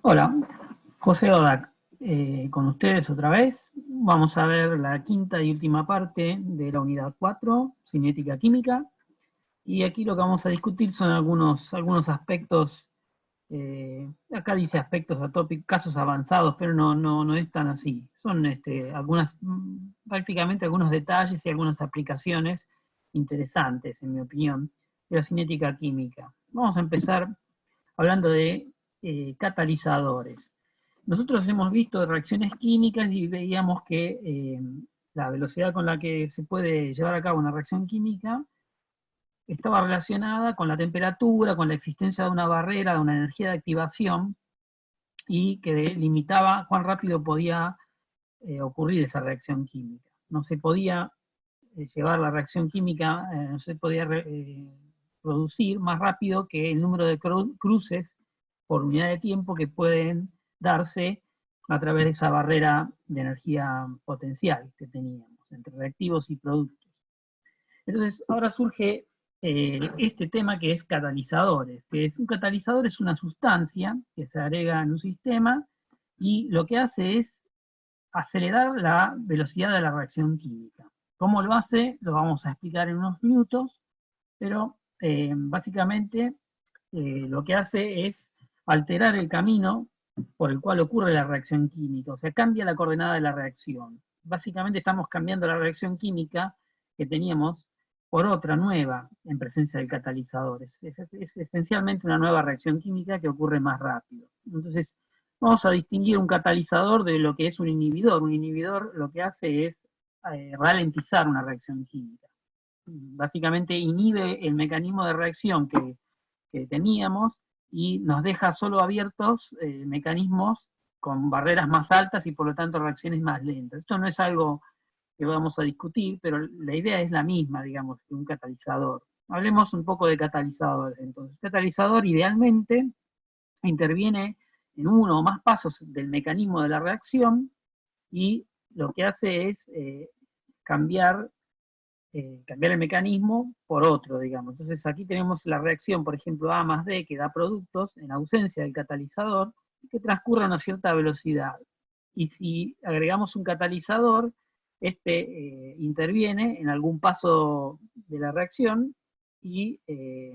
Hola, José Odak, con ustedes otra vez. Vamos a ver la quinta y última parte de la unidad 4, cinética química. Y aquí lo que vamos a discutir son algunos aspectos, acá dice aspectos atópicos, casos avanzados, pero no es tan así. Son prácticamente algunos detalles y algunas aplicaciones interesantes, en mi opinión, de la cinética química. Vamos a empezar hablando de catalizadores. Nosotros hemos visto reacciones químicas y veíamos que la velocidad con la que se puede llevar a cabo una reacción química estaba relacionada con la temperatura, con la existencia de una barrera, de una energía de activación, y que limitaba cuán rápido podía ocurrir esa reacción química. No se podía llevar la reacción química, no se podía producir más rápido que el número de cruces por unidad de tiempo que pueden darse a través de esa barrera de energía potencial que teníamos entre reactivos y productos. Entonces, ahora surge este tema que es catalizadores, un catalizador es una sustancia que se agrega en un sistema y lo que hace es acelerar la velocidad de la reacción química. ¿Cómo lo hace? Lo vamos a explicar en unos minutos, pero básicamente lo que hace es alterar el camino por el cual ocurre la reacción química, o sea, cambia la coordenada de la reacción. Básicamente estamos cambiando la reacción química que teníamos por otra nueva en presencia del catalizador. Es esencialmente una nueva reacción química que ocurre más rápido. Entonces, vamos a distinguir un catalizador de lo que es un inhibidor. Un inhibidor lo que hace es ralentizar una reacción química. Básicamente inhibe el mecanismo de reacción que teníamos y nos deja solo abiertos mecanismos con barreras más altas y por lo tanto reacciones más lentas. Esto no es algo que vamos a discutir, pero la idea es la misma, digamos, que un catalizador. Hablemos un poco de catalizadores. Entonces, el catalizador idealmente interviene en uno o más pasos del mecanismo de la reacción y lo que hace es cambiar el mecanismo por otro, digamos. Entonces aquí tenemos la reacción, por ejemplo, A más D, que da productos en ausencia del catalizador, que transcurre a una cierta velocidad. Y si agregamos un catalizador, este interviene en algún paso de la reacción y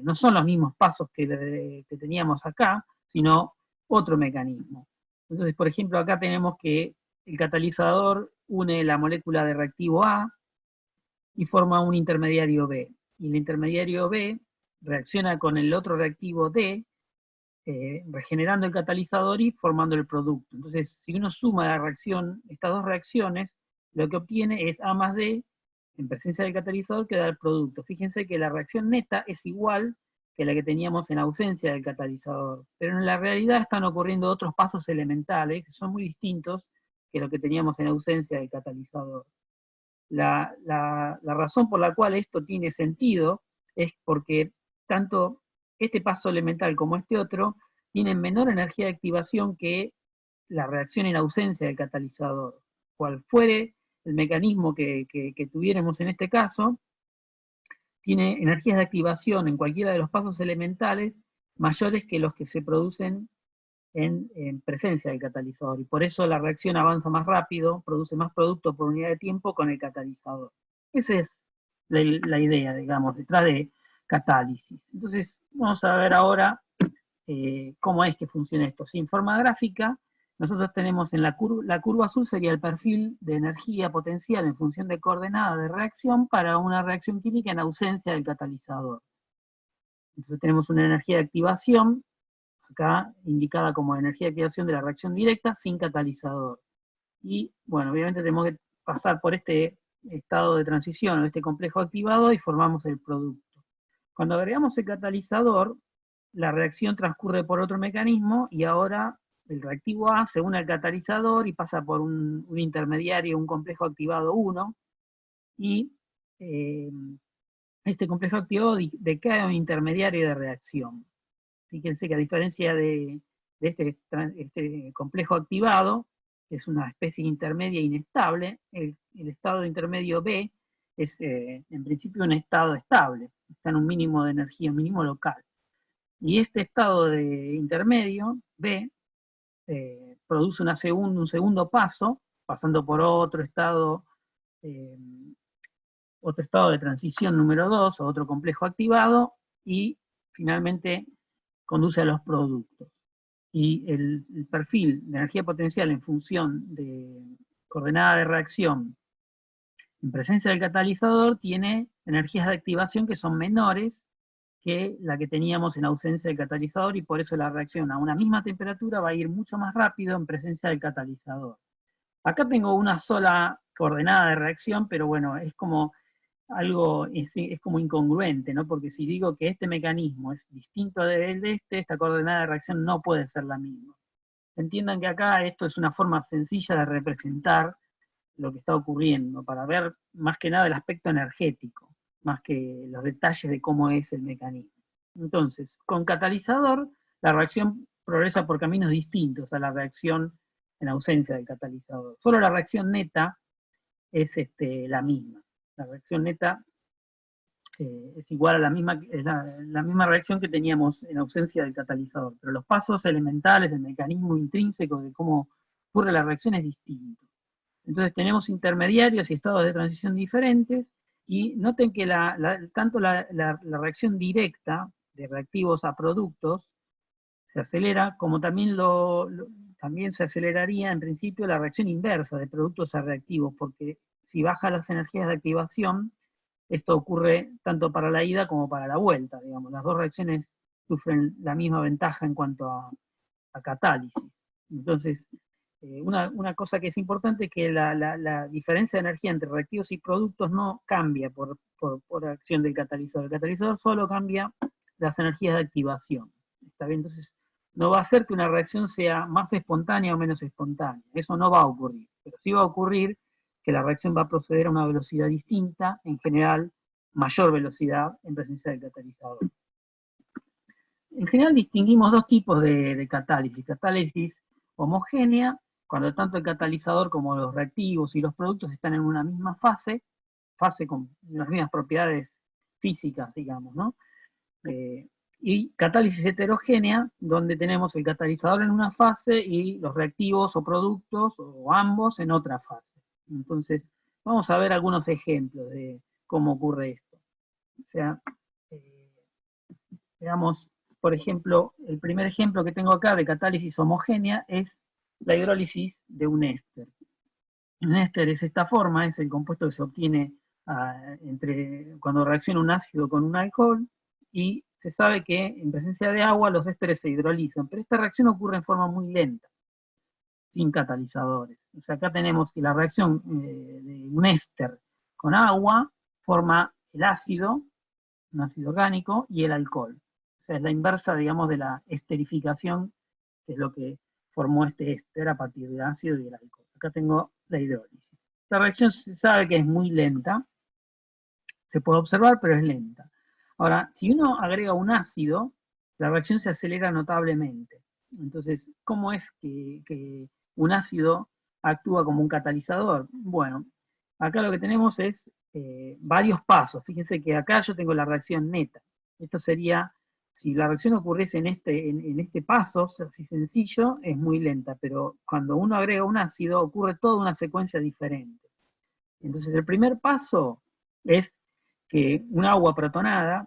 no son los mismos pasos que teníamos acá, sino otro mecanismo. Entonces, por ejemplo, acá tenemos que el catalizador une la molécula de reactivo A y forma un intermediario B. Y el intermediario B reacciona con el otro reactivo D, regenerando el catalizador y formando el producto. Entonces, si uno suma la reacción, estas dos reacciones, lo que obtiene es A más D en presencia del catalizador que da el producto. Fíjense que la reacción neta es igual que la que teníamos en ausencia del catalizador, pero en la realidad están ocurriendo otros pasos elementales que son muy distintos que lo que teníamos en ausencia del catalizador. La razón por la cual esto tiene sentido es porque tanto este paso elemental como este otro tienen menor energía de activación que la reacción en ausencia del catalizador. Cual fuere el mecanismo que tuviéramos en este caso, tiene energías de activación en cualquiera de los pasos elementales mayores que los que se producen en presencia del catalizador. Y por eso la reacción avanza más rápido, produce más producto por unidad de tiempo con el catalizador. Esa es la idea, digamos, detrás de catálisis. Entonces, vamos a ver ahora cómo es que funciona esto. Si en forma gráfica, nosotros tenemos en la curva azul sería el perfil de energía potencial en función de coordenada de reacción para una reacción química en ausencia del catalizador. Entonces tenemos una energía de activación acá indicada como energía de activación de la reacción directa sin catalizador. Y bueno, obviamente tenemos que pasar por este estado de transición o este complejo activado y formamos el producto. Cuando agregamos el catalizador, la reacción transcurre por otro mecanismo y ahora el reactivo A se une al catalizador y pasa por un intermediario, un complejo activado 1, y este complejo activado decae a un intermediario de reacción. Fíjense que a diferencia de este complejo activado, que es una especie intermedia inestable, el estado intermedio B es en principio un estado estable, está en un mínimo de energía, un mínimo local. Y este estado de intermedio, B, produce un segundo paso, pasando por eh, otro estado de transición número 2, o otro complejo activado, y finalmente conduce a los productos. Y el perfil de energía potencial en función de coordenada de reacción en presencia del catalizador tiene energías de activación que son menores que la que teníamos en ausencia del catalizador, y por eso la reacción a una misma temperatura va a ir mucho más rápido en presencia del catalizador. Acá tengo una sola coordenada de reacción, pero bueno, es como algo, es como incongruente, ¿no? Porque si digo que este mecanismo es distinto del de esta coordenada de reacción no puede ser la misma. Entiendan que acá esto es una forma sencilla de representar lo que está ocurriendo, para ver más que nada el aspecto energético, más que los detalles de cómo es el mecanismo. Entonces, con catalizador, la reacción progresa por caminos distintos a la reacción en ausencia del catalizador. Solo la reacción neta es la misma. La reacción neta es igual a la misma reacción que teníamos en ausencia del catalizador, pero los pasos elementales del mecanismo intrínseco de cómo ocurre la reacción es distinto. Entonces tenemos intermediarios y estados de transición diferentes, y noten que tanto la reacción directa de reactivos a productos se acelera, como también, también se aceleraría en principio la reacción inversa de productos a reactivos, porque si bajan las energías de activación, esto ocurre tanto para la ida como para la vuelta, digamos. Las dos reacciones sufren la misma ventaja en cuanto a catálisis. Entonces, una cosa que es importante es que la diferencia de energía entre reactivos y productos no cambia por acción del catalizador. El catalizador solo cambia las energías de activación. ¿Está bien? Entonces, no va a hacer que una reacción sea más espontánea o menos espontánea. Eso no va a ocurrir. Pero sí va a ocurrir que la reacción va a proceder a una velocidad distinta, en general, mayor velocidad en presencia del catalizador. En general distinguimos dos tipos de catálisis. Catálisis homogénea, cuando tanto el catalizador como los reactivos y los productos están en una misma fase con las mismas propiedades físicas, digamos, ¿no? Y catálisis heterogénea, donde tenemos el catalizador en una fase y los reactivos o productos, o ambos, en otra fase. Entonces, vamos a ver algunos ejemplos de cómo ocurre esto. O sea, veamos, por ejemplo, el primer ejemplo que tengo acá de catálisis homogénea es la hidrólisis de un éster. Un éster es esta forma, es el compuesto que se obtiene cuando reacciona un ácido con un alcohol, y se sabe que en presencia de agua los ésteres se hidrolizan, pero esta reacción ocurre en forma muy lenta, sin catalizadores. O sea, acá tenemos que la reacción de un éster con agua forma el ácido, un ácido orgánico, y el alcohol. O sea, es la inversa, digamos, de la esterificación, que es lo que formó este éster a partir del ácido y del alcohol. Acá tengo la hidrólisis. Esta reacción se sabe que es muy lenta, se puede observar, pero es lenta. Ahora, si uno agrega un ácido, la reacción se acelera notablemente. Entonces, ¿cómo es que un ácido actúa como un catalizador? Bueno, acá lo que tenemos es varios pasos. Fíjense que acá yo tengo la reacción neta. Esto sería, si la reacción ocurriese en este paso, así sencillo, es muy lenta, pero cuando uno agrega un ácido ocurre toda una secuencia diferente. Entonces el primer paso es que un agua protonada,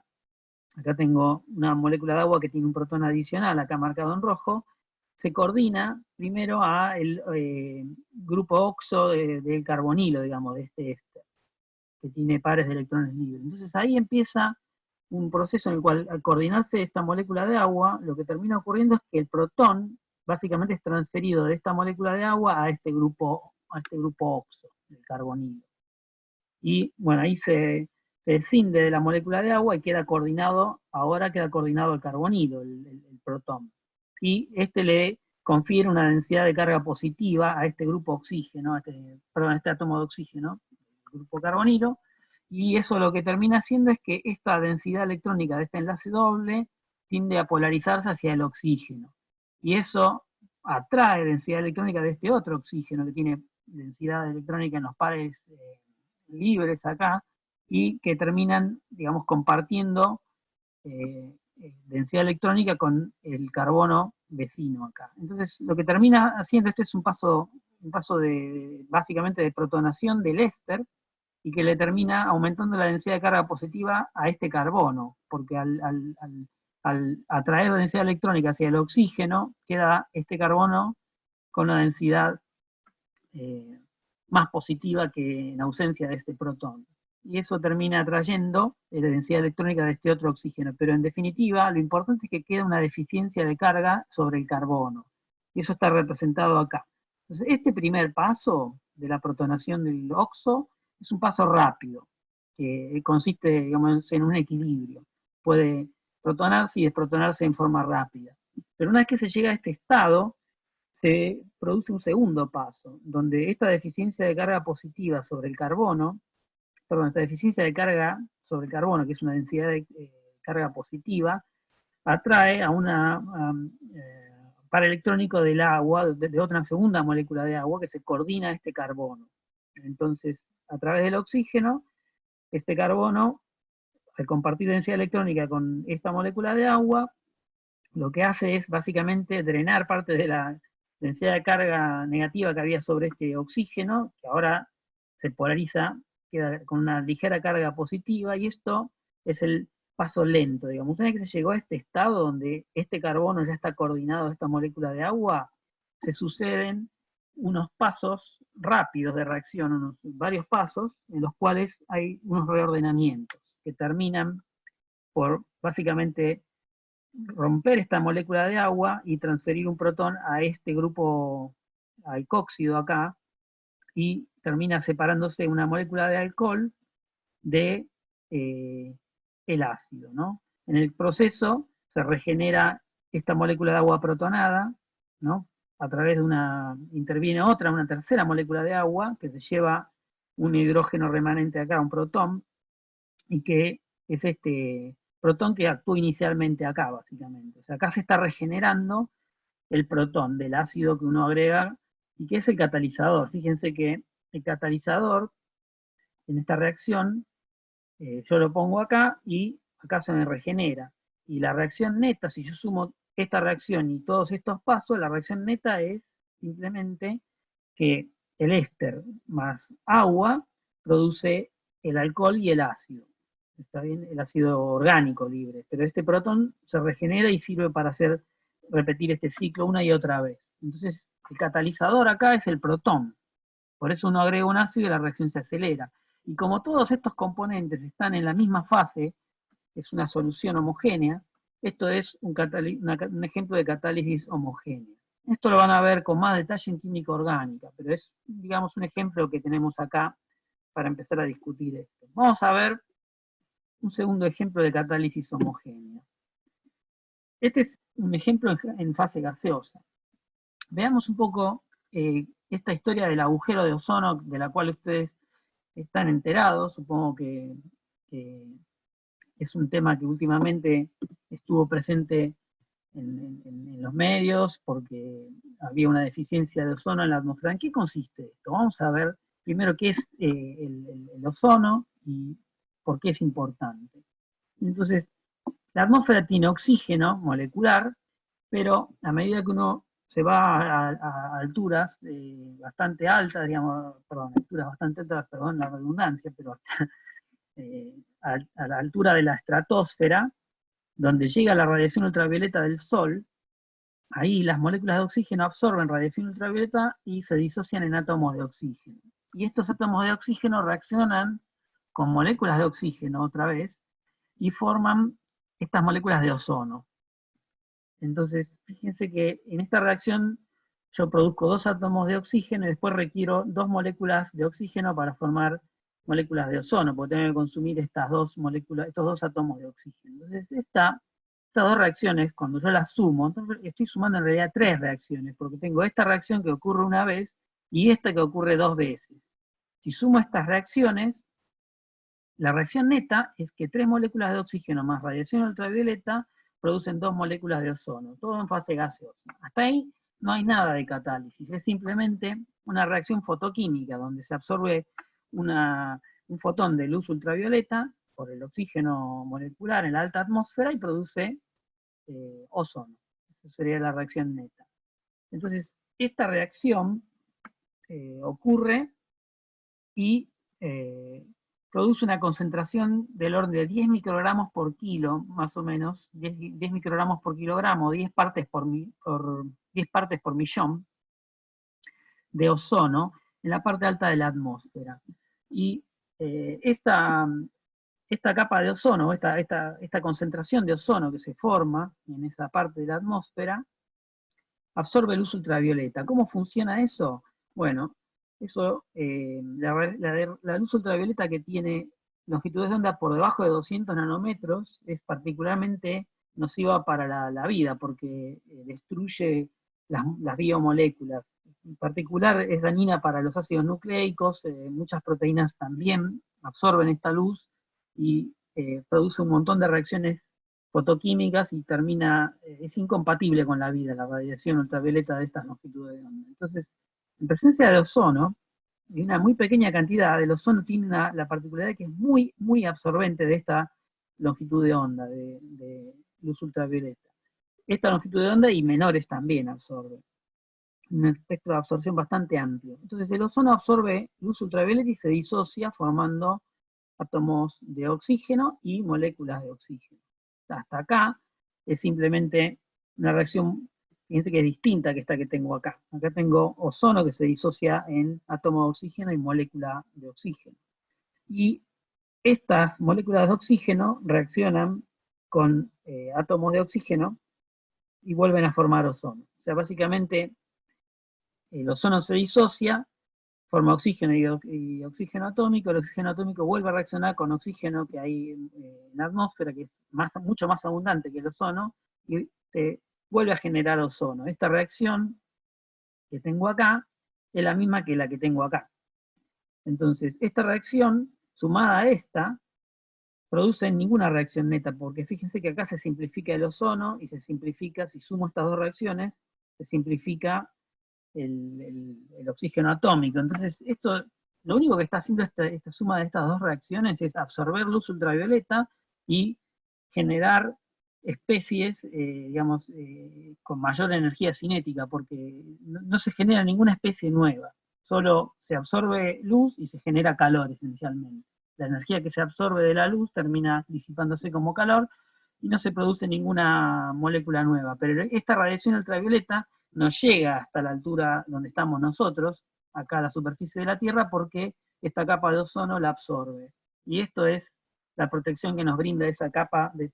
acá tengo una molécula de agua que tiene un protón adicional, acá marcado en rojo, se coordina primero al grupo oxo del carbonilo, digamos, de este éster, que tiene pares de electrones libres. Entonces ahí empieza un proceso en el cual, al coordinarse esta molécula de agua, lo que termina ocurriendo es que el protón básicamente es transferido de esta molécula de agua a este grupo oxo del carbonilo. Y bueno, ahí se escinde de la molécula de agua y ahora queda coordinado el carbonilo, el protón. Y este le confiere una densidad de carga positiva a este grupo oxígeno, a este átomo de oxígeno, el grupo carbonilo, y eso lo que termina haciendo es que esta densidad electrónica de este enlace doble tiende a polarizarse hacia el oxígeno. Y eso atrae densidad electrónica de este otro oxígeno que tiene densidad electrónica en los pares libres acá, y que terminan, digamos, compartiendo densidad electrónica con el carbono vecino acá. Entonces, lo que termina haciendo esto es un paso básicamente de protonación del éster, y que le termina aumentando la densidad de carga positiva a este carbono, porque al atraer la densidad electrónica hacia el oxígeno, queda este carbono con una densidad más positiva que en ausencia de este protón. Y eso termina atrayendo la densidad electrónica de este otro oxígeno. Pero en definitiva, lo importante es que queda una deficiencia de carga sobre el carbono. Y eso está representado acá. Entonces, este primer paso de la protonación del oxo es un paso rápido, que consiste, digamos, en un equilibrio. Puede protonarse y desprotonarse en forma rápida. Pero una vez que se llega a este estado, se produce un segundo paso, donde esta deficiencia de carga positiva sobre el carbono, perdón, esta deficiencia de carga sobre el carbono, que es una densidad de carga positiva, atrae a una par electrónico del agua, de otra segunda molécula de agua, que se coordina a este carbono. Entonces, a través del oxígeno, este carbono, al compartir densidad electrónica con esta molécula de agua, lo que hace es básicamente drenar parte de la densidad de carga negativa que había sobre este oxígeno, que ahora se polariza, queda con una ligera carga positiva, y esto es el paso lento, digamos. Una vez que se llegó a este estado donde este carbono ya está coordinado a esta molécula de agua, se suceden unos pasos rápidos de reacción, varios pasos, en los cuales hay unos reordenamientos que terminan por básicamente romper esta molécula de agua y transferir un protón a este grupo alcóxido acá, y termina separándose una molécula de alcohol de el ácido, ¿no? En el proceso se regenera esta molécula de agua protonada, ¿no? A través de interviene una tercera molécula de agua, que se lleva un hidrógeno remanente acá, un protón, y que es este protón que actuó inicialmente acá, básicamente. O sea, acá se está regenerando el protón del ácido que uno agrega, y que es el catalizador. Fíjense que el catalizador, en esta reacción, yo lo pongo acá, y acá se me regenera. Y la reacción neta, si yo sumo esta reacción y todos estos pasos, la reacción neta es simplemente que el éster más agua produce el alcohol y el ácido. ¿Está bien? El ácido orgánico libre. Pero este protón se regenera y sirve para repetir este ciclo una y otra vez. Entonces, el catalizador acá es el protón. Por eso uno agrega un ácido y la reacción se acelera. Y como todos estos componentes están en la misma fase, es una solución homogénea, esto es un ejemplo de catálisis homogénea. Esto lo van a ver con más detalle en química orgánica, pero es, digamos, un ejemplo que tenemos acá para empezar a discutir esto. Vamos a ver un segundo ejemplo de catálisis homogénea. Este es un ejemplo en fase gaseosa. Veamos un poco esta historia del agujero de ozono, de la cual ustedes están enterados. Supongo que es un tema que últimamente estuvo presente en los medios, porque había una deficiencia de ozono en la atmósfera. ¿En qué consiste esto? Vamos a ver primero qué es el ozono y por qué es importante. Entonces, la atmósfera tiene oxígeno molecular, pero a medida que uno se va a alturas bastante altas, digamos, perdón, alturas bastante altas, perdón la redundancia, pero a la altura de la estratosfera, donde llega la radiación ultravioleta del Sol, ahí las moléculas de oxígeno absorben radiación ultravioleta y se disocian en átomos de oxígeno. Y estos átomos de oxígeno reaccionan con moléculas de oxígeno otra vez y forman estas moléculas de ozono. Entonces, fíjense que en esta reacción yo produzco 2 átomos de oxígeno y después requiero 2 moléculas de oxígeno para formar moléculas de ozono, porque tengo que consumir estas 2 moléculas, estos 2 átomos de oxígeno. Entonces, estas 2 reacciones, cuando yo las sumo, entonces estoy sumando en realidad 3 reacciones, porque tengo esta reacción que ocurre una vez y esta que ocurre 2 veces. Si sumo estas reacciones, la reacción neta es que 3 moléculas de oxígeno más radiación ultravioleta producen 2 moléculas de ozono, todo en fase gaseosa. Hasta ahí no hay nada de catálisis, es simplemente una reacción fotoquímica donde se absorbe un fotón de luz ultravioleta por el oxígeno molecular en la alta atmósfera y produce ozono. Eso sería la reacción neta. Entonces, esta reacción ocurre y produce una concentración del orden de 10 microgramos por kilo, más o menos, 10 microgramos por kilogramo, 10 partes por 10 partes por millón de ozono en la parte alta de la atmósfera. Y esta capa de ozono, esta concentración de ozono que se forma en esa parte de la atmósfera, absorbe luz ultravioleta. ¿Cómo funciona eso? Bueno, eso, la luz ultravioleta que tiene longitudes de onda por debajo de 200 nanómetros es particularmente nociva para la vida porque destruye las biomoléculas. En particular es dañina para los ácidos nucleicos, muchas proteínas también absorben esta luz y produce un montón de reacciones fotoquímicas y es incompatible con la vida, la radiación ultravioleta de estas longitudes de onda. Entonces, en presencia de ozono, y una muy pequeña cantidad del ozono tiene la particularidad que es muy, muy absorbente de esta longitud de onda, de luz ultravioleta. Esta longitud de onda y menores también absorbe. Un espectro de absorción bastante amplio. Entonces el ozono absorbe luz ultravioleta y se disocia formando átomos de oxígeno y moléculas de oxígeno. Hasta acá es simplemente una reacción, fíjense que es distinta que esta que tengo acá. Acá tengo ozono que se disocia en átomo de oxígeno y molécula de oxígeno. Y estas moléculas de oxígeno reaccionan con átomos de oxígeno y vuelven a formar ozono. O sea, básicamente el ozono se disocia, forma oxígeno y oxígeno atómico, el oxígeno atómico vuelve a reaccionar con oxígeno que hay en la atmósfera, que es mucho más abundante que el ozono, y se vuelve a generar ozono. Esta reacción que tengo acá es la misma que la que tengo acá. Entonces, esta reacción, sumada a esta, produce ninguna reacción neta, porque fíjense que acá se simplifica el ozono, y se simplifica, si sumo estas dos reacciones, se simplifica el oxígeno atómico. Entonces, lo único que está haciendo esta suma de estas dos reacciones es absorber luz ultravioleta y generar especies, digamos, con mayor energía cinética, porque no se genera ninguna especie nueva, solo se absorbe luz y se genera calor esencialmente. La energía que se absorbe de la luz termina disipándose como calor y no se produce ninguna molécula nueva, pero esta radiación ultravioleta no llega hasta la altura donde estamos nosotros, acá a la superficie de la Tierra, porque esta capa de ozono la absorbe. Y esto es la protección que nos brinda esa capa de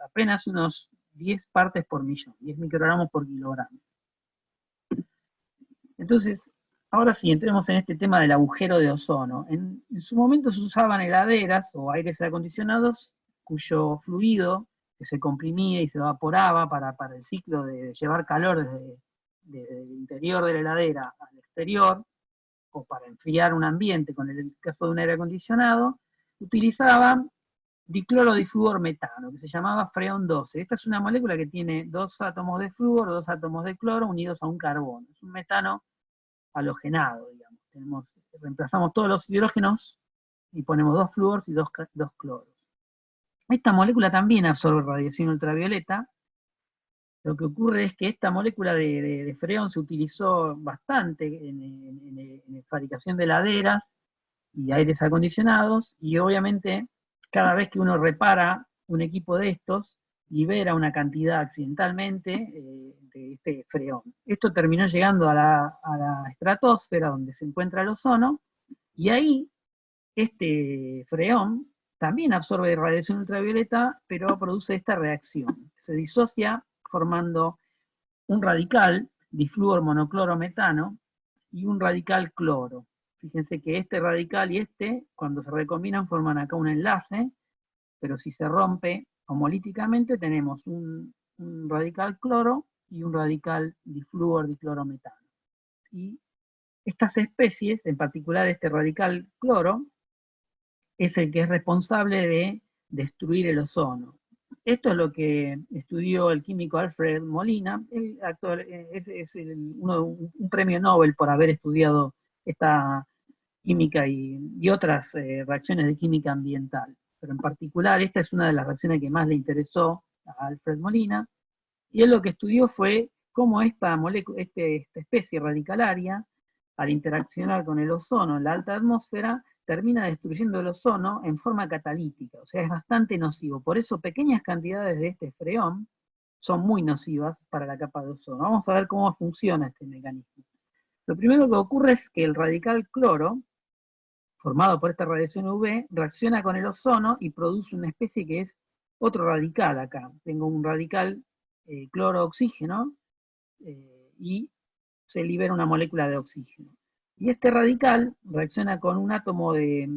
apenas unos 10 partes por millón, 10 microgramos por kilogramo. Entonces, ahora sí, entremos en este tema del agujero de ozono. En su momento se usaban heladeras o aires acondicionados cuyo fluido que se comprimía y se evaporaba para el ciclo de llevar calor desde el interior de la heladera al exterior, o para enfriar un ambiente, con el caso de un aire acondicionado, utilizaban dicloro difluor metano, que se llamaba freón 12. Esta es una molécula que tiene 2 átomos de flúor, 2 átomos de cloro unidos a un carbono. Es un metano halogenado, digamos. Reemplazamos todos los hidrógenos y ponemos 2 flúors y 2 cloros. Esta molécula también absorbe radiación ultravioleta. Lo que ocurre es que esta molécula de freón se utilizó bastante en la fabricación de heladeras y aires acondicionados, y obviamente cada vez que uno repara un equipo de estos, libera una cantidad accidentalmente de este freón. Esto terminó llegando a la estratosfera, donde se encuentra el ozono, y ahí este freón también absorbe radiación ultravioleta, pero produce esta reacción. Se disocia formando un radical, difluor monocloro metano, y un radical cloro. Fíjense que este radical y cuando se recombinan, forman acá un enlace, pero si se rompe homolíticamente, tenemos un radical cloro y un radical difluor diclorometano. Y estas especies, en particular este radical cloro, es el que es responsable de destruir el ozono. Esto es lo que estudió el químico Alfred Molina. Él es un premio Nobel por haber estudiado esta química y otras reacciones de química ambiental. Pero en particular esta es una de las reacciones que más le interesó a Alfred Molina. Y él lo que estudió fue cómo esta especie radicalaria, al interaccionar con el ozono en la alta atmósfera, termina destruyendo el ozono en forma catalítica, o sea, es bastante nocivo. Por eso pequeñas cantidades de este freón son muy nocivas para la capa de ozono. Vamos a ver cómo funciona este mecanismo. Lo primero que ocurre es que el radical cloro, formado por esta radiación UV, reacciona con el ozono y produce una especie que es otro radical acá. Tengo un radical cloro-oxígeno y se libera una molécula de oxígeno. Y este radical reacciona con un átomo de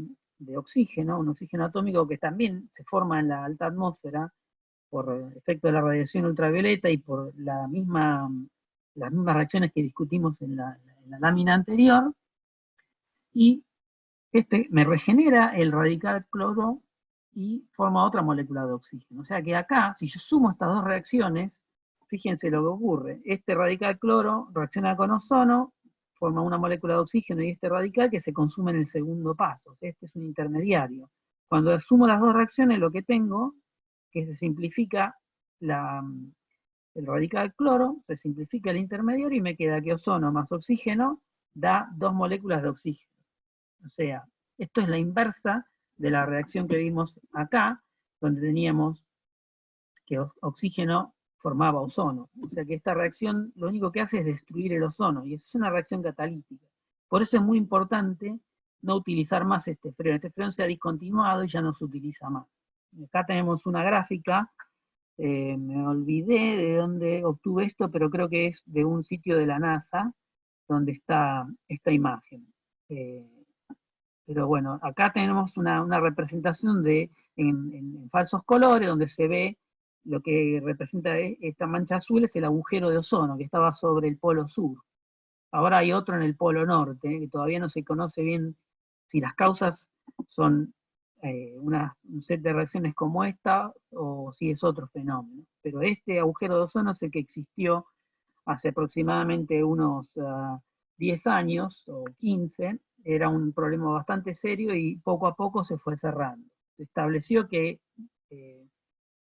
oxígeno, un oxígeno atómico que también se forma en la alta atmósfera por efecto de la radiación ultravioleta y por las mismas reacciones que discutimos en la lámina anterior, y este me regenera el radical cloro y forma otra molécula de oxígeno. O sea que acá, si yo sumo estas dos reacciones, fíjense lo que ocurre. Este radical cloro reacciona con ozono, forma una molécula de oxígeno y este radical que se consume en el segundo paso. O sea, este es un intermediario. Cuando sumo las dos reacciones, lo que tengo, que se simplifica el radical cloro, se simplifica el intermediario y me queda que ozono más oxígeno da dos moléculas de oxígeno. O sea, esto es la inversa de la reacción que vimos acá, donde teníamos que oxígeno formaba ozono. O sea que esta reacción lo único que hace es destruir el ozono, y es una reacción catalítica. Por eso es muy importante no utilizar más este freón. Este freón se ha discontinuado y ya no se utiliza más. Acá tenemos una gráfica, me olvidé de dónde obtuve esto, pero creo que es de un sitio de la NASA, donde está esta imagen. Pero bueno, acá tenemos una representación en falsos colores, donde se ve lo que representa esta mancha azul, es el agujero de ozono que estaba sobre el polo sur. Ahora hay otro en el polo norte, que todavía no se conoce bien si las causas son un set de reacciones como esta o si es otro fenómeno. Pero este agujero de ozono es el que existió hace aproximadamente unos 10 años o 15, era un problema bastante serio y poco a poco se fue cerrando. Se estableció que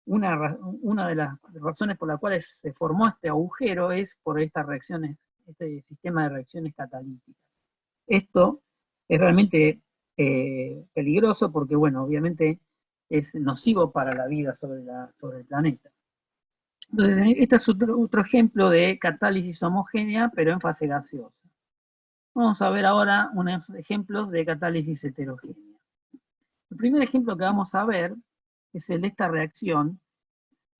una de las razones por las cuales se formó este agujero es por estas reacciones, este sistema de reacciones catalíticas. Esto es realmente peligroso porque, bueno, obviamente es nocivo para la vida sobre el planeta. Entonces, este es otro ejemplo de catálisis homogénea, pero en fase gaseosa. Vamos a ver ahora unos ejemplos de catálisis heterogénea. El primer ejemplo que vamos a ver es el de esta reacción.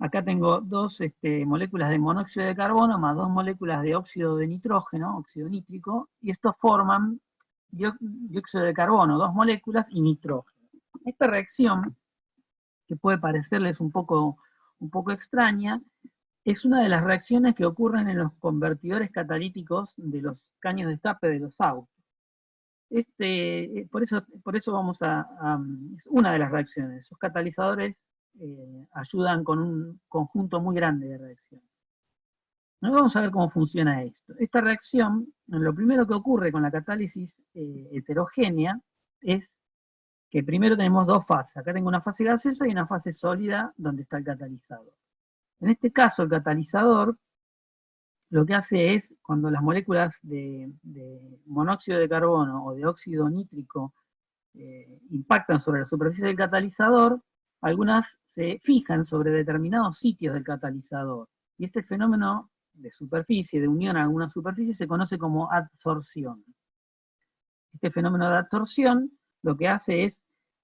Acá tengo dos moléculas de monóxido de carbono más dos moléculas de óxido de nitrógeno, óxido nítrico, y estos forman dióxido de carbono, dos moléculas, y nitrógeno. Esta reacción, que puede parecerles un poco extraña, es una de las reacciones que ocurren en los convertidores catalíticos de los caños de escape de los autos. Por eso vamos es una de las reacciones. Los catalizadores ayudan con un conjunto muy grande de reacciones. Vamos a ver cómo funciona esto. Esta reacción, lo primero que ocurre con la catálisis heterogénea es que primero tenemos dos fases. Acá tengo una fase gaseosa y una fase sólida donde está el catalizador. En este caso, el catalizador lo que hace es, cuando las moléculas de monóxido de carbono o de óxido nítrico impactan sobre la superficie del catalizador, algunas se fijan sobre determinados sitios del catalizador. Y este fenómeno de superficie, de unión a alguna superficie, se conoce como adsorción. Este fenómeno de adsorción lo que hace es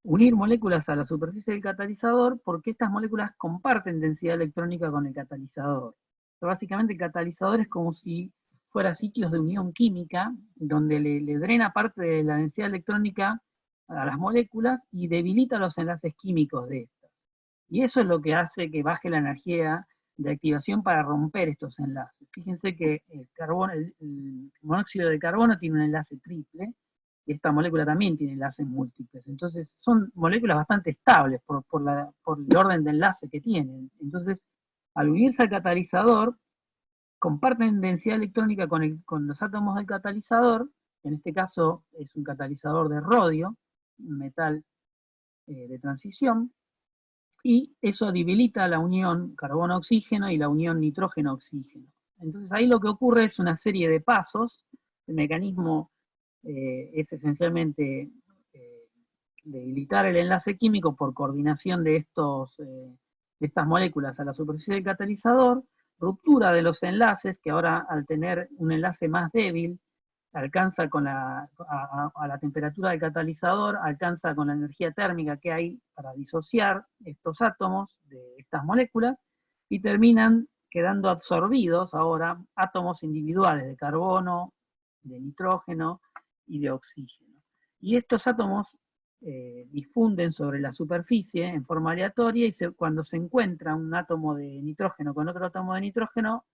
unir moléculas a la superficie del catalizador porque estas moléculas comparten densidad electrónica con el catalizador. Pero básicamente el catalizador es como si fuera sitios de unión química donde le drena parte de la densidad electrónica a las moléculas y debilita los enlaces químicos de estas. Y eso es lo que hace que baje la energía de activación para romper estos enlaces. Fíjense que el monóxido de carbono tiene un enlace triple, y esta molécula también tiene enlaces múltiples. Entonces son moléculas bastante estables por el orden de enlace que tienen. Entonces, al unirse al catalizador, comparten densidad electrónica con los átomos del catalizador. En este caso es un catalizador de rodio, un metal de transición, y eso debilita la unión carbono-oxígeno y la unión nitrógeno-oxígeno. Entonces ahí lo que ocurre es una serie de pasos. El mecanismo es esencialmente debilitar el enlace químico por coordinación de estas moléculas a la superficie del catalizador, ruptura de los enlaces, que ahora al tener un enlace más débil, alcanza a la temperatura del catalizador, alcanza con la energía térmica que hay para disociar estos átomos de estas moléculas, y terminan quedando absorbidos ahora átomos individuales de carbono, de nitrógeno y de oxígeno. Y estos átomos difunden sobre la superficie en forma aleatoria, y cuando se encuentra un átomo de nitrógeno con otro átomo de nitrógeno,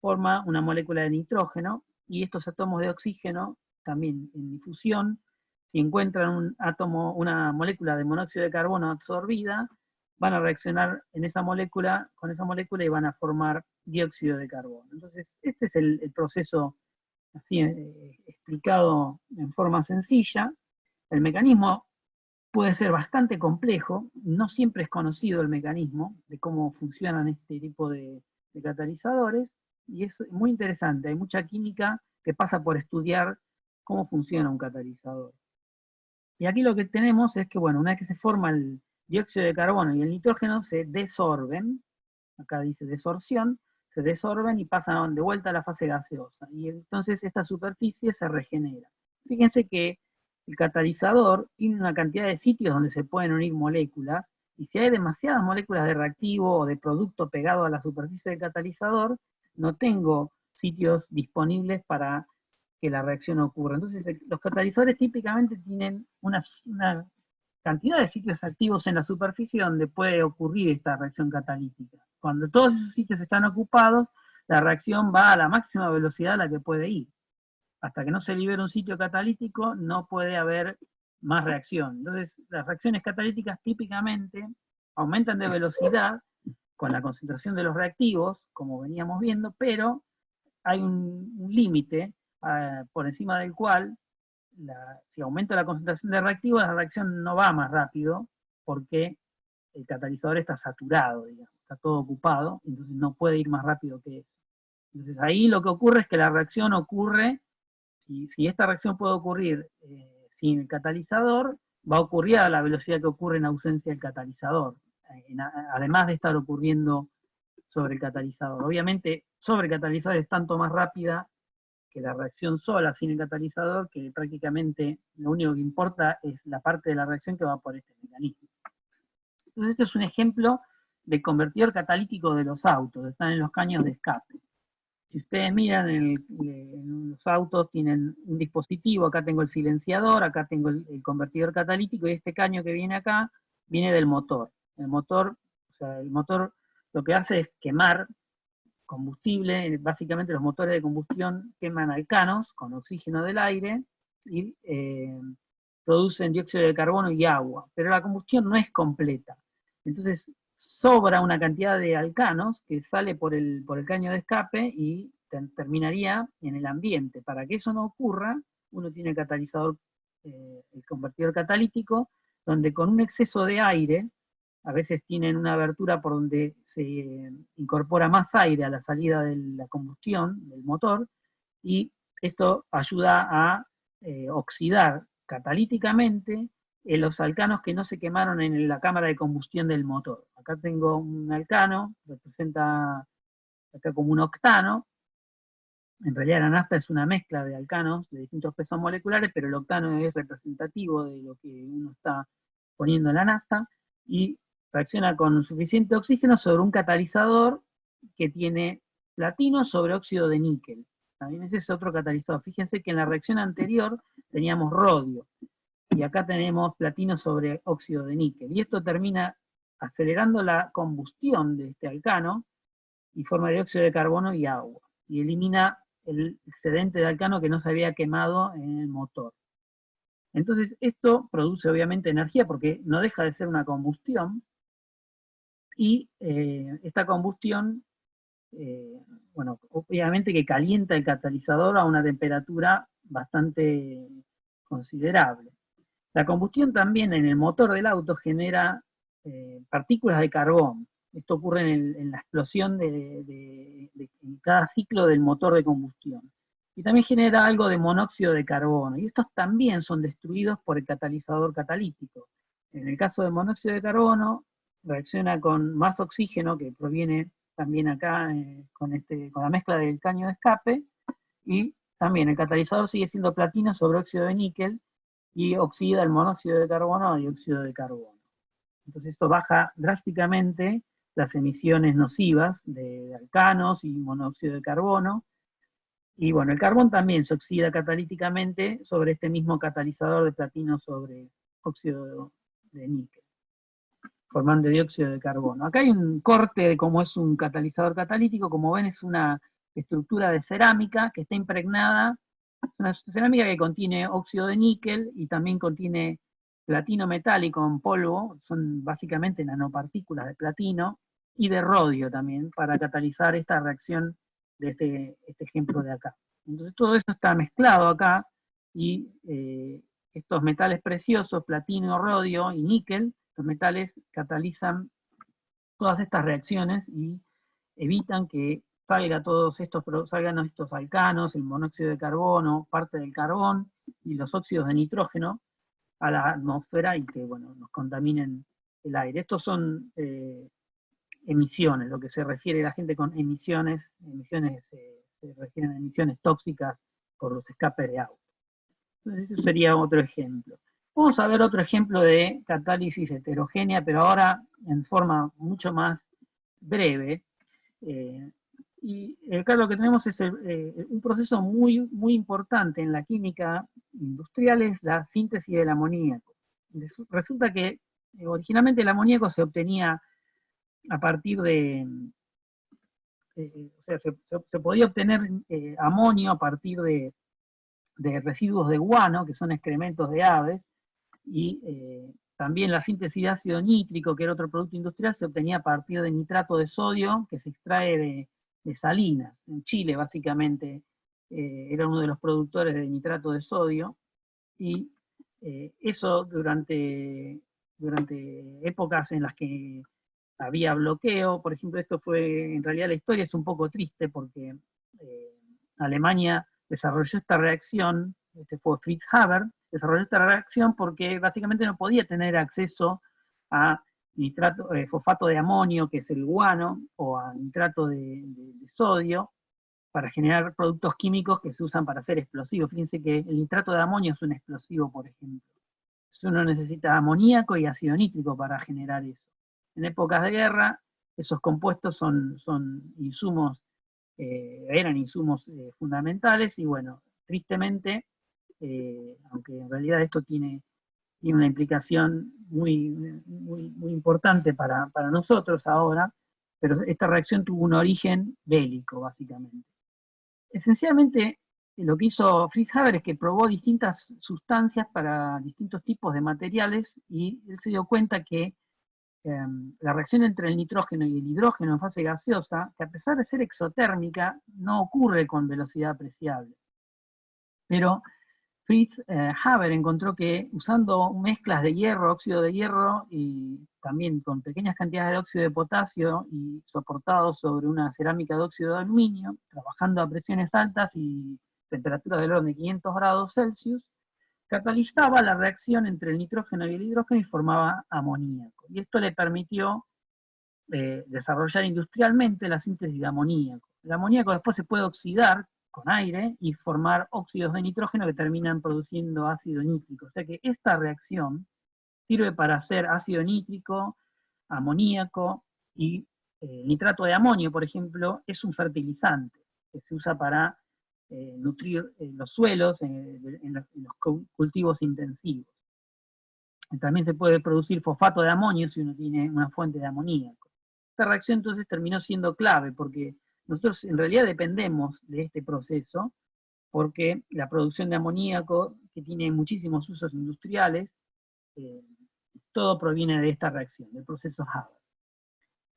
forma una molécula de nitrógeno, y estos átomos de oxígeno, también en difusión, si encuentran una molécula de monóxido de carbono absorbida, van a reaccionar con esa molécula y van a formar dióxido de carbono. Entonces, este es el proceso así explicado en forma sencilla. El mecanismo puede ser bastante complejo, no siempre es conocido el mecanismo de cómo funcionan este tipo de catalizadores, y es muy interesante, hay mucha química que pasa por estudiar cómo funciona un catalizador. Y aquí lo que tenemos es que, bueno, una vez que se forma el dióxido de carbono y el nitrógeno, se desorben, acá dice desorción, se desorben y pasan de vuelta a la fase gaseosa, y entonces esta superficie se regenera. Fíjense que el catalizador tiene una cantidad de sitios donde se pueden unir moléculas, y si hay demasiadas moléculas de reactivo o de producto pegado a la superficie del catalizador, no tengo sitios disponibles para que la reacción ocurra. Entonces, los catalizadores típicamente tienen una cantidad de sitios activos en la superficie donde puede ocurrir esta reacción catalítica. Cuando todos esos sitios están ocupados, la reacción va a la máxima velocidad a la que puede ir. Hasta que no se libere un sitio catalítico, no puede haber más reacción. Entonces, las reacciones catalíticas típicamente aumentan de velocidad con la concentración de los reactivos, como veníamos viendo, pero hay un límite por encima del cual, si aumenta la concentración de reactivos, la reacción no va más rápido, porque el catalizador está saturado, digamos, está todo ocupado, entonces no puede ir más rápido que eso. Entonces ahí lo que ocurre es que la reacción ocurre, si esta reacción puede ocurrir sin el catalizador, va a ocurrir a la velocidad que ocurre en ausencia del catalizador, además de estar ocurriendo sobre el catalizador. Obviamente, sobre el catalizador es tanto más rápida que la reacción sola sin el catalizador, que prácticamente lo único que importa es la parte de la reacción que va por este mecanismo. Entonces, este es un ejemplo de convertidor catalítico de los autos, están en los caños de escape. Si ustedes miran en los autos, tienen un dispositivo, acá tengo el silenciador, acá tengo el convertidor catalítico, y este caño que viene acá viene del motor. El motor lo que hace es quemar combustible. Básicamente los motores de combustión queman alcanos con oxígeno del aire y producen dióxido de carbono y agua, pero la combustión no es completa. Entonces sobra una cantidad de alcanos que sale por el caño de escape y terminaría en el ambiente. Para que eso no ocurra, uno tiene el catalizador, el convertidor catalítico, donde con un exceso de aire, a veces tienen una abertura por donde se incorpora más aire a la salida de la combustión del motor, y esto ayuda a oxidar catalíticamente los alcanos que no se quemaron en la cámara de combustión del motor. Acá tengo un alcano, representa acá como un octano. En realidad la nafta es una mezcla de alcanos de distintos pesos moleculares, pero el octano es representativo de lo que uno está poniendo en la nafta, y reacciona con suficiente oxígeno sobre un catalizador que tiene platino sobre óxido de níquel. También ese es otro catalizador. Fíjense que en la reacción anterior teníamos rodio, y acá tenemos platino sobre óxido de níquel. Y esto termina acelerando la combustión de este alcano y forma dióxido de carbono y agua, y elimina el excedente de alcano que no se había quemado en el motor. Entonces esto produce obviamente energía porque no deja de ser una combustión, y esta combustión, bueno, obviamente que calienta el catalizador a una temperatura bastante considerable. La combustión también en el motor del auto genera partículas de carbón. Esto ocurre en la explosión en cada ciclo del motor de combustión. Y también genera algo de monóxido de carbono. Y estos también son destruidos por el catalizador catalítico. En el caso del monóxido de carbono, reacciona con más oxígeno, que proviene también acá con la mezcla del caño de escape, y también el catalizador sigue siendo platino sobre óxido de níquel, y oxida el monóxido de carbono a dióxido de carbono. Entonces esto baja drásticamente las emisiones nocivas de alcanos y monóxido de carbono. Y bueno, el carbón también se oxida catalíticamente sobre este mismo catalizador de platino sobre óxido de níquel, formando dióxido de carbono. Acá hay un corte de cómo es un catalizador catalítico. Como ven, es una estructura de cerámica que está impregnada. Es una cerámica que contiene óxido de níquel y también contiene platino metálico en polvo, son básicamente nanopartículas de platino, y de rodio también, para catalizar esta reacción de este ejemplo de acá. Entonces todo eso está mezclado acá, y estos metales preciosos, platino, rodio y níquel, los metales catalizan todas estas reacciones y evitan que salgan estos alcanos, el monóxido de carbono, parte del carbón y los óxidos de nitrógeno a la atmósfera, y que, bueno, nos contaminen el aire. Estos son emisiones, lo que se refiere la gente con emisiones se refieren a emisiones tóxicas por los escapes de auto. Entonces, eso sería otro ejemplo. Vamos a ver otro ejemplo de catálisis heterogénea, pero ahora en forma mucho más breve. Y acá lo que tenemos es un proceso muy, muy importante en la química industrial, es la síntesis del amoníaco. Resulta que originalmente el amoníaco se obtenía a partir o sea, se podía obtener amonio a partir de residuos de guano, que son excrementos de aves, y también la síntesis de ácido nítrico, que era otro producto industrial, se obtenía a partir de nitrato de sodio, que se extrae de salinas. En Chile, básicamente, era uno de los productores de nitrato de sodio, y eso durante épocas en las que había bloqueo. Por ejemplo, en realidad la historia es un poco triste porque Alemania desarrolló esta reacción, este fue Fritz Haber, desarrolló esta reacción porque básicamente no podía tener acceso a fosfato de amonio, que es el guano, o a nitrato de sodio, para generar productos químicos que se usan para hacer explosivos. Fíjense que el nitrato de amonio es un explosivo, por ejemplo. Entonces uno necesita amoníaco y ácido nítrico para generar eso. En épocas de guerra, esos compuestos eran insumos fundamentales, y bueno, tristemente, aunque en realidad esto tiene una implicación muy, muy, muy importante para nosotros ahora, pero esta reacción tuvo un origen bélico, básicamente. Esencialmente, lo que hizo Fritz Haber es que probó distintas sustancias para distintos tipos de materiales, y él se dio cuenta que la reacción entre el nitrógeno y el hidrógeno en fase gaseosa, que a pesar de ser exotérmica, no ocurre con velocidad apreciable. Pero Fritz Haber encontró que usando mezclas de hierro, óxido de hierro, y también con pequeñas cantidades de óxido de potasio y soportados sobre una cerámica de óxido de aluminio, trabajando a presiones altas y temperaturas del orden de 500 grados Celsius, catalizaba la reacción entre el nitrógeno y el hidrógeno y formaba amoníaco. Y esto le permitió desarrollar industrialmente la síntesis de amoníaco. El amoníaco después se puede oxidar con aire y formar óxidos de nitrógeno que terminan produciendo ácido nítrico. O sea que esta reacción sirve para hacer ácido nítrico, amoníaco, y nitrato de amonio, por ejemplo, es un fertilizante que se usa para nutrir los suelos en los cultivos intensivos. También se puede producir fosfato de amonio si uno tiene una fuente de amoníaco. Esta reacción entonces terminó siendo clave, porque nosotros en realidad dependemos de este proceso, porque la producción de amoníaco, que tiene muchísimos usos industriales, todo proviene de esta reacción, del proceso Haber.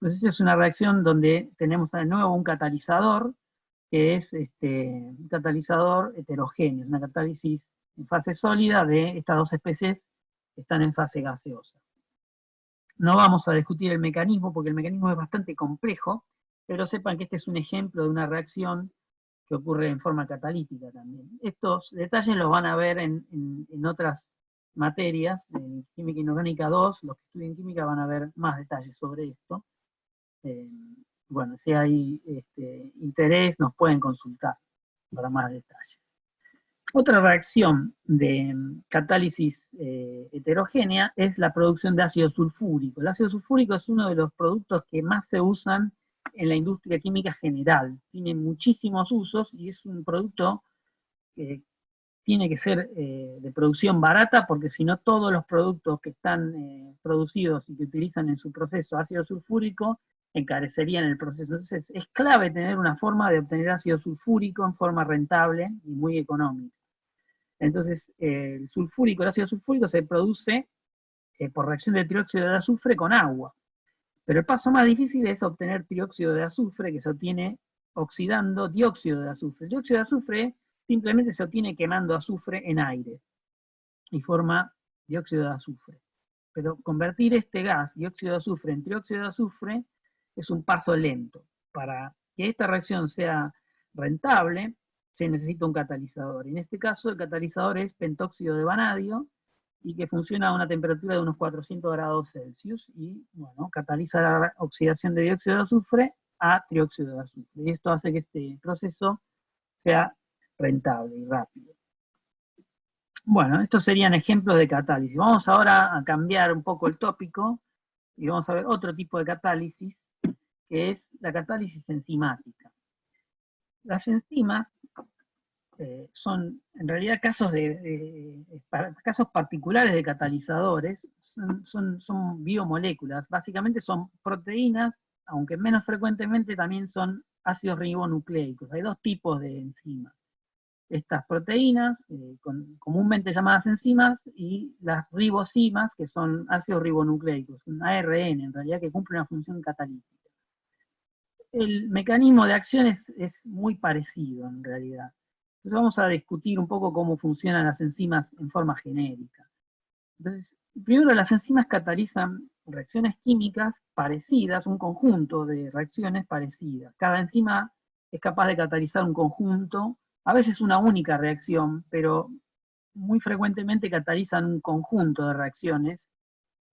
Entonces es una reacción donde tenemos de nuevo un catalizador, que es un catalizador heterogéneo, una catálisis en fase sólida de estas dos especies que están en fase gaseosa. No vamos a discutir el mecanismo porque el mecanismo es bastante complejo, pero sepan que este es un ejemplo de una reacción que ocurre en forma catalítica también. Estos detalles los van a ver en otras materias, en Química Inorgánica 2, los que estudian química van a ver más detalles sobre esto. Eh, bueno, si hay interés, nos pueden consultar para más detalles. Otra reacción de catálisis heterogénea es la producción de ácido sulfúrico. El ácido sulfúrico es uno de los productos que más se usan en la industria química general. Tiene muchísimos usos y es un producto que tiene que ser de producción barata, porque si no todos los productos que están producidos y que utilizan en su proceso ácido sulfúrico encarecerían el proceso. Entonces es clave tener una forma de obtener ácido sulfúrico en forma rentable y muy económica. Entonces el sulfúrico, el ácido sulfúrico se produce por reacción de trióxido de azufre con agua. Pero el paso más difícil es obtener trióxido de azufre, que se obtiene oxidando dióxido de azufre. El dióxido de azufre simplemente se obtiene quemando azufre en aire y forma dióxido de azufre. Pero convertir este gas, dióxido de azufre, en trióxido de azufre es un paso lento. Para que esta reacción sea rentable, se necesita un catalizador. En este caso, el catalizador es pentóxido de vanadio y que funciona a una temperatura de unos 400 grados Celsius y, bueno, cataliza la oxidación de dióxido de azufre a trióxido de azufre. Y esto hace que este proceso sea rentable y rápido. Bueno, estos serían ejemplos de catálisis. Vamos ahora a cambiar un poco el tópico y vamos a ver otro tipo de catálisis, que es la catálisis enzimática. Las enzimas son en realidad casos particulares de catalizadores, son biomoléculas, básicamente son proteínas, aunque menos frecuentemente también son ácidos ribonucleicos. Hay dos tipos de enzimas. Estas proteínas, comúnmente llamadas enzimas, y las ribosimas, que son ácidos ribonucleicos, un ARN en realidad que cumple una función catalítica. El mecanismo de acción es muy parecido en realidad. Entonces vamos a discutir un poco cómo funcionan las enzimas en forma genérica. Entonces, primero las enzimas catalizan reacciones químicas parecidas, un conjunto de reacciones parecidas. Cada enzima es capaz de catalizar un conjunto, a veces una única reacción, pero muy frecuentemente catalizan un conjunto de reacciones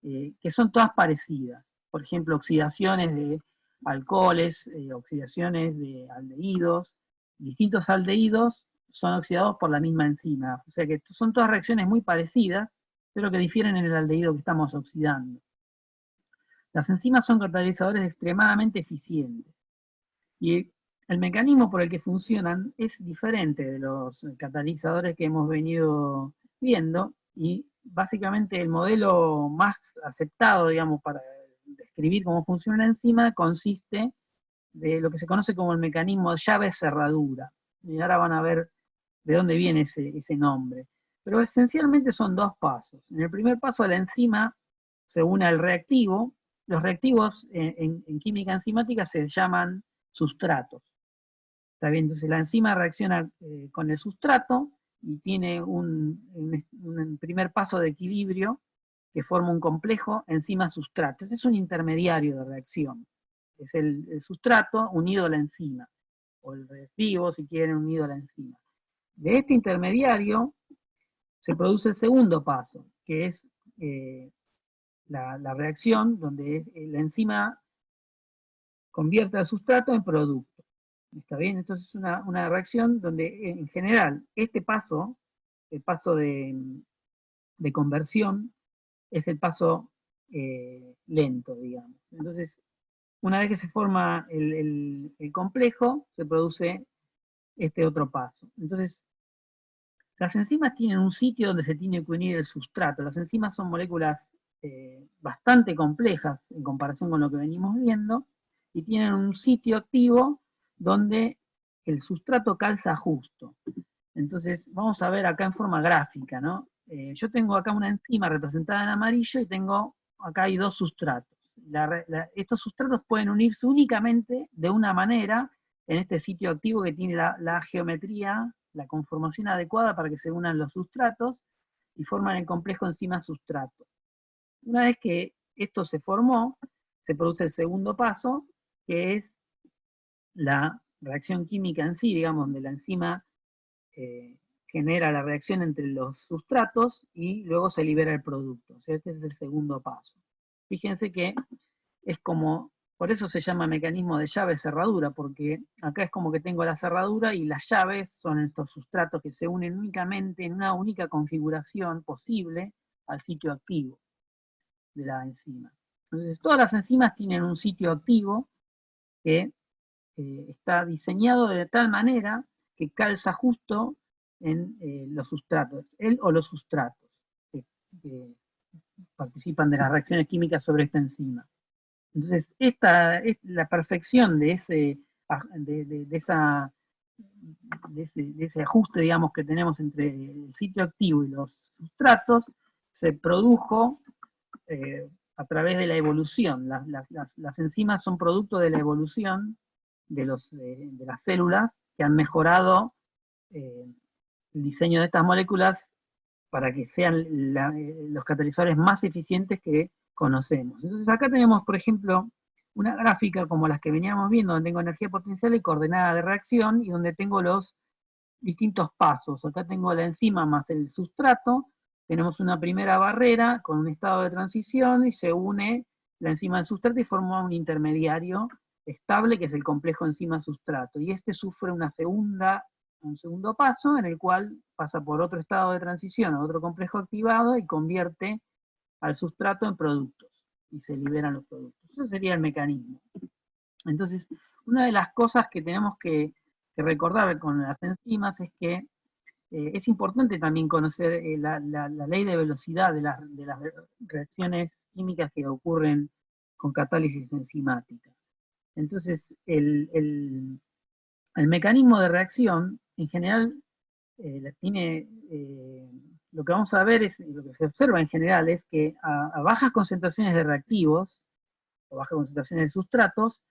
que son todas parecidas. Por ejemplo, oxidaciones de alcoholes, oxidaciones de aldehídos. Distintos aldehídos son oxidados por la misma enzima. O sea que son todas reacciones muy parecidas, pero que difieren en el aldehído que estamos oxidando. Las enzimas son catalizadores extremadamente eficientes. Y el mecanismo por el que funcionan es diferente de los catalizadores que hemos venido viendo, y básicamente el modelo más aceptado, digamos, para describir cómo funciona una enzima consiste de lo que se conoce como el mecanismo de llave-cerradura. Y ahora van a ver de dónde viene ese nombre. Pero esencialmente son dos pasos. En el primer paso la enzima se une al reactivo. Los reactivos en química enzimática se llaman sustratos. ¿Está bien? Entonces la enzima reacciona con el sustrato y tiene un primer paso de equilibrio que forma un complejo enzima-sustrato. Ese es un intermediario de reacción. Es el sustrato unido a la enzima, o el reactivo, si quieren, unido a la enzima. De este intermediario se produce el segundo paso, que es la reacción donde la enzima convierte al sustrato en producto. ¿Está bien? Entonces es una reacción donde en general este paso, el paso de conversión, es el paso lento, digamos. Entonces, una vez que se forma el complejo, se produce este otro paso. Entonces, las enzimas tienen un sitio donde se tiene que unir el sustrato. Las enzimas son moléculas bastante complejas en comparación con lo que venimos viendo, y tienen un sitio activo donde el sustrato calza justo. Entonces, vamos a ver acá en forma gráfica, ¿no? Yo tengo acá una enzima representada en amarillo y tengo, acá hay dos sustratos. Estos sustratos pueden unirse únicamente de una manera en este sitio activo que tiene la geometría, la conformación adecuada para que se unan los sustratos y forman el complejo enzima-sustrato. Una vez que esto se formó, se produce el segundo paso, que es la reacción química en sí, digamos, donde la enzima genera la reacción entre los sustratos y luego se libera el producto. O sea, este es el segundo paso. Fíjense que es como, por eso se llama mecanismo de llave-cerradura, porque acá es como que tengo la cerradura y las llaves son estos sustratos que se unen únicamente en una única configuración posible al sitio activo de la enzima. Entonces, todas las enzimas tienen un sitio activo que está diseñado de tal manera que calza justo en los sustratos, él o los sustratos que participan de las reacciones químicas sobre esta enzima. Entonces, esta es la perfección de ese, de ese ajuste, digamos, que tenemos entre el sitio activo y los sustratos, se produjo a través de la evolución. Las enzimas son producto de la evolución de las células que han mejorado el diseño de estas moléculas para que sean los catalizadores más eficientes que conocemos. Entonces acá tenemos, por ejemplo, una gráfica como las que veníamos viendo, donde tengo energía potencial y coordenada de reacción, y donde tengo los distintos pasos. Acá tengo la enzima más el sustrato, tenemos una primera barrera con un estado de transición, y se une la enzima al sustrato y forma un intermediario estable, que es el complejo enzima-sustrato. Y este sufre un segundo paso, en el cual pasa por otro estado de transición, a otro complejo activado, y convierte al sustrato en productos, y se liberan los productos. Eso sería el mecanismo. Entonces, una de las cosas que tenemos que recordar con las enzimas es que es importante también conocer la ley de velocidad de las reacciones químicas que ocurren con catálisis enzimática. Entonces, el mecanismo de reacción, en general, lo que vamos a ver es, lo que se observa en general es que a bajas concentraciones de reactivos, o bajas concentraciones de sustratos,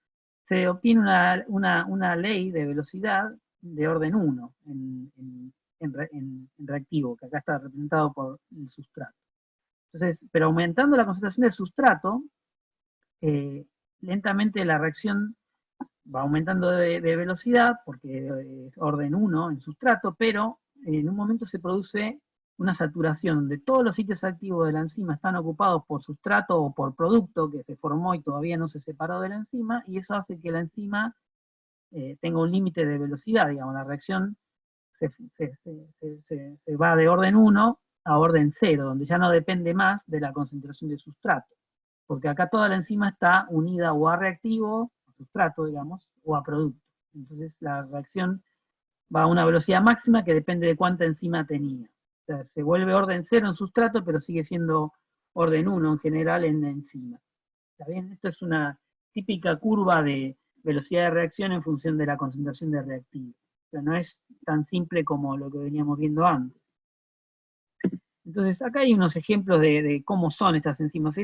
se obtiene una ley de velocidad de orden 1 en reactivo, que acá está representado por el sustrato. Entonces, pero aumentando la concentración del sustrato, lentamente la reacción va aumentando de velocidad, porque es orden 1 en sustrato, pero en un momento se produce una saturación, donde todos los sitios activos de la enzima están ocupados por sustrato o por producto que se formó y todavía no se separó de la enzima, y eso hace que la enzima tenga un límite de velocidad, digamos, la reacción se va de orden 1 a orden 0, donde ya no depende más de la concentración de sustrato, porque acá toda la enzima está unida o a reactivo, a sustrato, digamos, o a producto. Entonces la reacción va a una velocidad máxima que depende de cuánta enzima tenía. O sea, se vuelve orden 0 en sustrato, pero sigue siendo orden 1 en general en enzima. ¿Está bien? Esto es una típica curva de velocidad de reacción en función de la concentración de reactivo. O sea, no es tan simple como lo que veníamos viendo antes. Entonces, acá hay unos ejemplos de cómo son estas enzimas.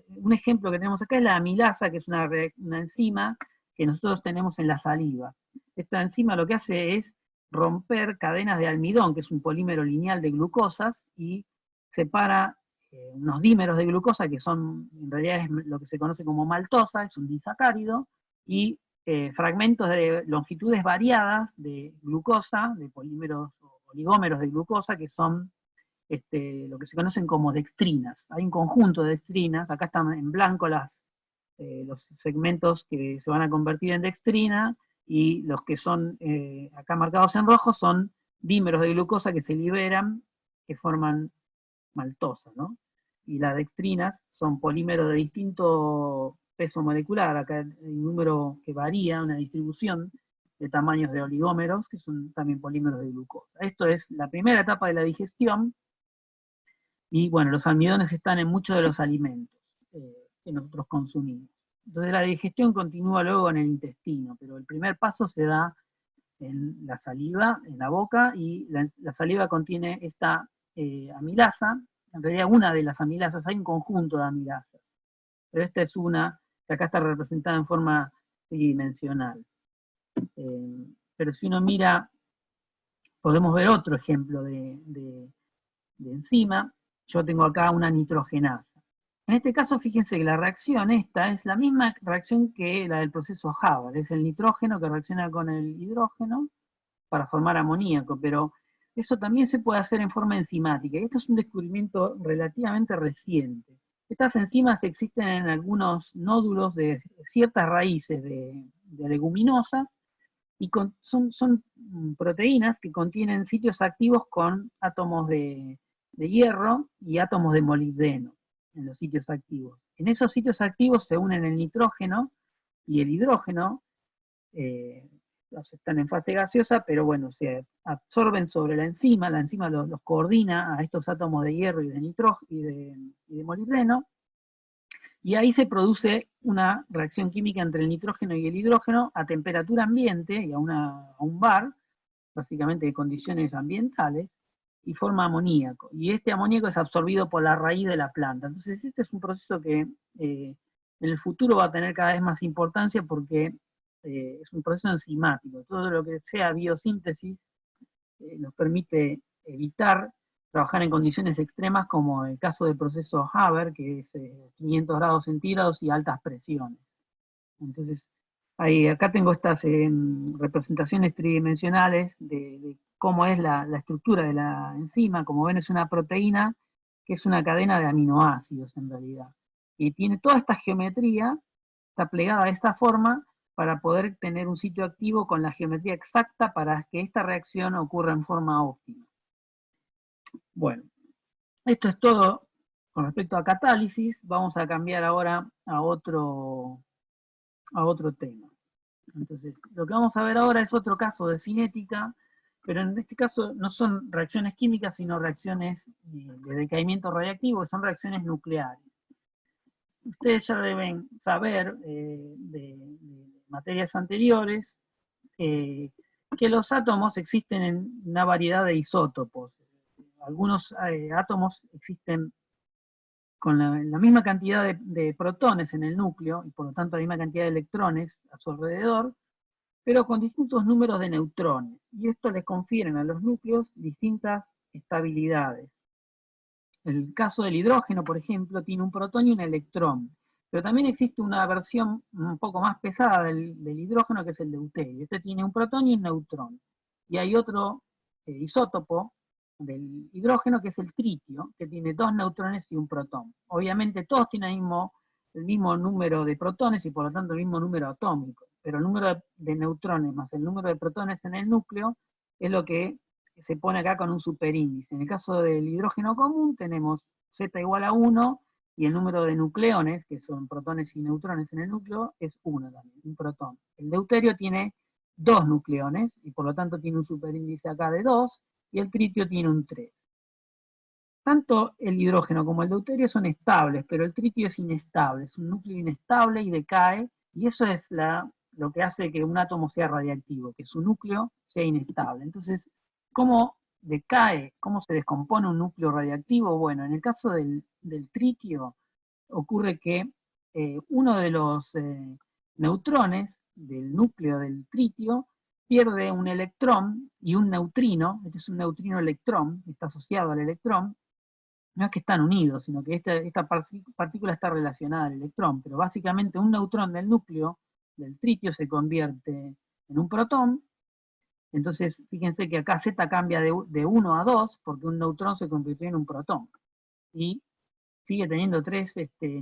Un ejemplo que tenemos acá es la amilasa, que es una enzima que nosotros tenemos en la saliva. Esta enzima lo que hace es romper cadenas de almidón, que es un polímero lineal de glucosas, y separa unos dímeros de glucosa, que son, en realidad es lo que se conoce como maltosa, es un disacárido, y fragmentos de longitudes variadas de glucosa, de polímeros o oligómeros de glucosa, que son lo que se conocen como dextrinas. Hay un conjunto de dextrinas, acá están en blanco los segmentos que se van a convertir en dextrina, y los que son acá marcados en rojo son dímeros de glucosa que se liberan, que forman maltosa, ¿no? Y las dextrinas son polímeros de distinto peso molecular, acá hay un número que varía, una distribución de tamaños de oligómeros, que son también polímeros de glucosa. Esto es la primera etapa de la digestión, y bueno, los almidones están en muchos de los alimentos que nosotros consumimos. Entonces la digestión continúa luego en el intestino, pero el primer paso se da en la saliva, en la boca, y la saliva contiene esta amilasa, en realidad una de las amilasas, hay un conjunto de amilasas, pero esta es una que acá está representada en forma tridimensional. Pero si uno mira, podemos ver otro ejemplo de enzima. Yo tengo acá una nitrogenasa. En este caso, fíjense que la reacción esta es la misma reacción que la del proceso Haber, es el nitrógeno que reacciona con el hidrógeno para formar amoníaco, pero eso también se puede hacer en forma enzimática, y esto es un descubrimiento relativamente reciente. Estas enzimas existen en algunos nódulos de ciertas raíces de leguminosas, y son proteínas que contienen sitios activos con átomos de hierro y átomos de molibdeno en los sitios activos. En esos sitios activos se unen el nitrógeno y el hidrógeno, están en fase gaseosa, pero bueno, se absorben sobre la enzima los coordina a estos átomos de hierro y de nitrógeno y de molibdeno, y ahí se produce una reacción química entre el nitrógeno y el hidrógeno a temperatura ambiente y a un bar, básicamente de condiciones ambientales, y forma amoníaco. Y este amoníaco es absorbido por la raíz de la planta. Entonces este es un proceso que en el futuro va a tener cada vez más importancia porque es un proceso enzimático. Todo lo que sea biosíntesis nos permite evitar trabajar en condiciones extremas como el caso del proceso Haber, que es 500 grados centígrados y altas presiones. Entonces, acá tengo estas representaciones tridimensionales de cómo es la estructura de la enzima. Como ven, es una proteína que es una cadena de aminoácidos en realidad. Y tiene toda esta geometría, está plegada de esta forma para poder tener un sitio activo con la geometría exacta para que esta reacción ocurra en forma óptima. Bueno, esto es todo con respecto a catálisis. Vamos a cambiar ahora a otro tema. Entonces, lo que vamos a ver ahora es otro caso de cinética, pero en este caso no son reacciones químicas, sino reacciones de decaimiento radiactivo, que son reacciones nucleares. Ustedes ya deben saber de materias anteriores que los átomos existen en una variedad de isótopos. Algunos átomos existen con la misma cantidad de protones en el núcleo, y por lo tanto la misma cantidad de electrones a su alrededor, pero con distintos números de neutrones, y esto les confieren a los núcleos distintas estabilidades. El caso del hidrógeno, por ejemplo, tiene un protón y un electrón, pero también existe una versión un poco más pesada del hidrógeno, que es el deuterio. Este tiene un protón y un neutrón. Y hay otro isótopo del hidrógeno, que es el tritio, que tiene 2 neutrones y un protón. Obviamente todos tienen el mismo número de protones y por lo tanto el mismo número atómico, pero el número de neutrones más el número de protones en el núcleo es lo que se pone acá con un superíndice. En el caso del hidrógeno común tenemos Z igual a 1 y el número de nucleones, que son protones y neutrones en el núcleo, es 1 también, un protón. El deuterio tiene 2 nucleones y por lo tanto tiene un superíndice acá de 2 y el tritio tiene un 3. Tanto el hidrógeno como el deuterio son estables, pero el tritio es inestable, es un núcleo inestable y decae, y eso es lo que hace que un átomo sea radiactivo, que su núcleo sea inestable. Entonces, ¿cómo decae, cómo se descompone un núcleo radiactivo? Bueno, en el caso del tritio ocurre que uno de los neutrones del núcleo del tritio pierde un electrón y un neutrino. Este es un neutrino electrón, está asociado al electrón. No es que están unidos, sino que esta partícula está relacionada al electrón, pero básicamente un neutrón del núcleo del tritio se convierte en un protón. Entonces, fíjense que acá Z cambia de 1 a 2, porque un neutrón se convirtió en un protón. Y sigue teniendo 3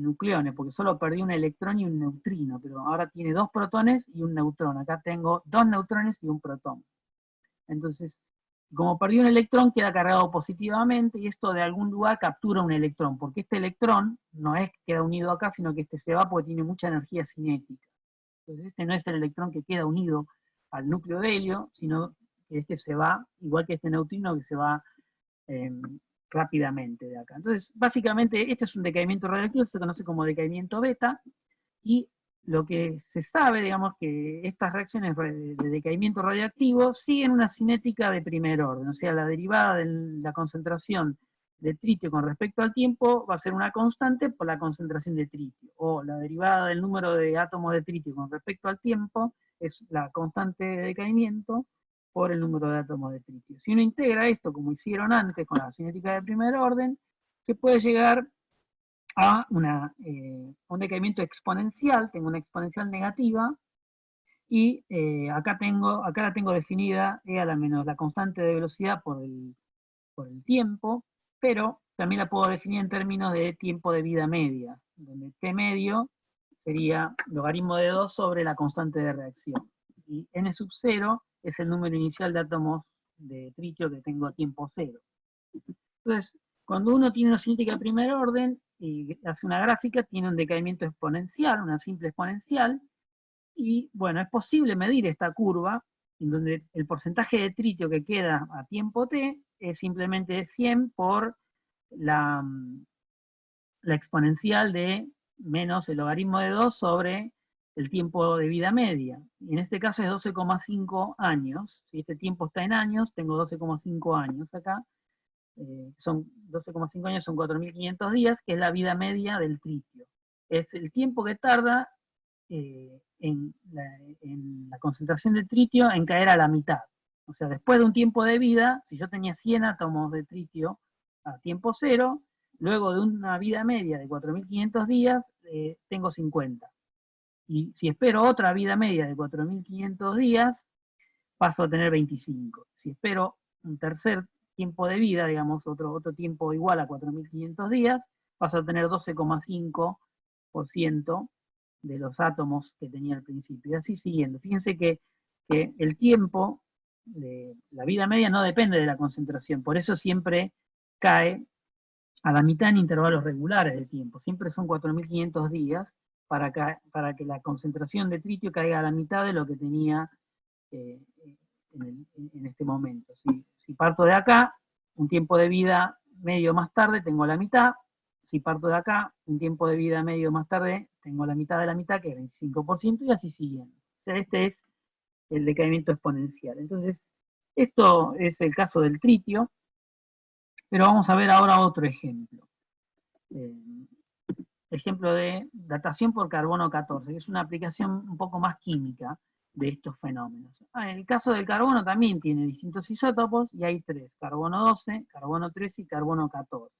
nucleones, porque solo perdió un electrón y un neutrino, pero ahora tiene 2 protones y un neutrón. Acá tengo 2 neutrones y un protón. Entonces, como perdió un electrón, queda cargado positivamente, y esto de algún lugar captura un electrón, porque este electrón no es que queda unido acá, sino que este se va porque tiene mucha energía cinética. Entonces, este no es el electrón que queda unido al núcleo de helio, sino que este se va, igual que este neutrino que se va eh, rápidamente de acá. Entonces, básicamente, este es un decaimiento radiactivo, se conoce como decaimiento beta, y lo que se sabe, digamos, que estas reacciones de decaimiento radiactivo siguen una cinética de primer orden, o sea, la derivada de la concentración de tritio con respecto al tiempo va a ser una constante por la concentración de tritio, o la derivada del número de átomos de tritio con respecto al tiempo es la constante de decaimiento por el número de átomos de tritio. Si uno integra esto, como hicieron antes con la cinética de primer orden, se puede llegar a un decaimiento exponencial, tengo una exponencial negativa, y acá la tengo definida E a la menos la constante de velocidad por el tiempo, pero también la puedo definir en términos de tiempo de vida media, donde T medio sería logaritmo de 2 sobre la constante de reacción. Y N sub 0 es el número inicial de átomos de tritio que tengo a tiempo cero. Entonces, cuando uno tiene una cinética de primer orden y hace una gráfica, tiene un decaimiento exponencial, una simple exponencial, y bueno, es posible medir esta curva, en donde el porcentaje de tritio que queda a tiempo t es simplemente 100 por la exponencial de menos el logaritmo de 2 sobre el tiempo de vida media. Y en este caso es 12,5 años. Si este tiempo está en años, tengo 12,5 años acá. Son 12,5 años, son 4.500 días, que es la vida media del tritio. Es el tiempo que tarda en la concentración de tritio en caer a la mitad. O sea, después de un tiempo de vida, si yo tenía 100 átomos de tritio a tiempo cero, luego de una vida media de 4.500 días, tengo 50. Y si espero otra vida media de 4.500 días, paso a tener 25. Si espero un tercer tiempo de vida, digamos, otro tiempo igual a 4.500 días, paso a tener 12,5% de los átomos que tenía al principio. Y así siguiendo. Fíjense que el tiempo de la vida media no depende de la concentración, por eso siempre cae a la mitad en intervalos regulares de tiempo. Siempre son 4.500 días para que la concentración de tritio caiga a la mitad de lo que tenía en este momento. Si parto de acá, un tiempo de vida medio más tarde tengo la mitad. Si parto de acá, un tiempo de vida medio más tarde, tengo la mitad de la mitad, que es 25%, y así siguiendo. O sea, este es el decaimiento exponencial. Entonces, esto es el caso del tritio, pero vamos a ver ahora otro ejemplo. Ejemplo de datación por carbono 14, que es una aplicación un poco más química de estos fenómenos. En el caso del carbono también tiene distintos isótopos, y hay tres: carbono 12, carbono 13 y carbono 14,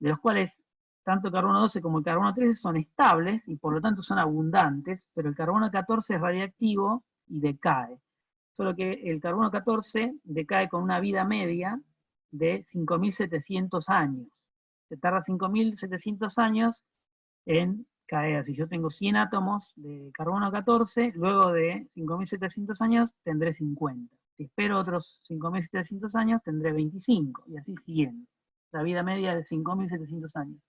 de los cuales tanto el carbono 12 como el carbono 13 son estables y por lo tanto son abundantes, pero el carbono 14 es radiactivo y decae. Solo que el carbono 14 decae con una vida media de 5.700 años. Se tarda 5.700 años en caer. Si yo tengo 100 átomos de carbono 14, luego de 5.700 años tendré 50. Si espero otros 5.700 años, tendré 25, y así siguiendo. La vida media de 5.700 años.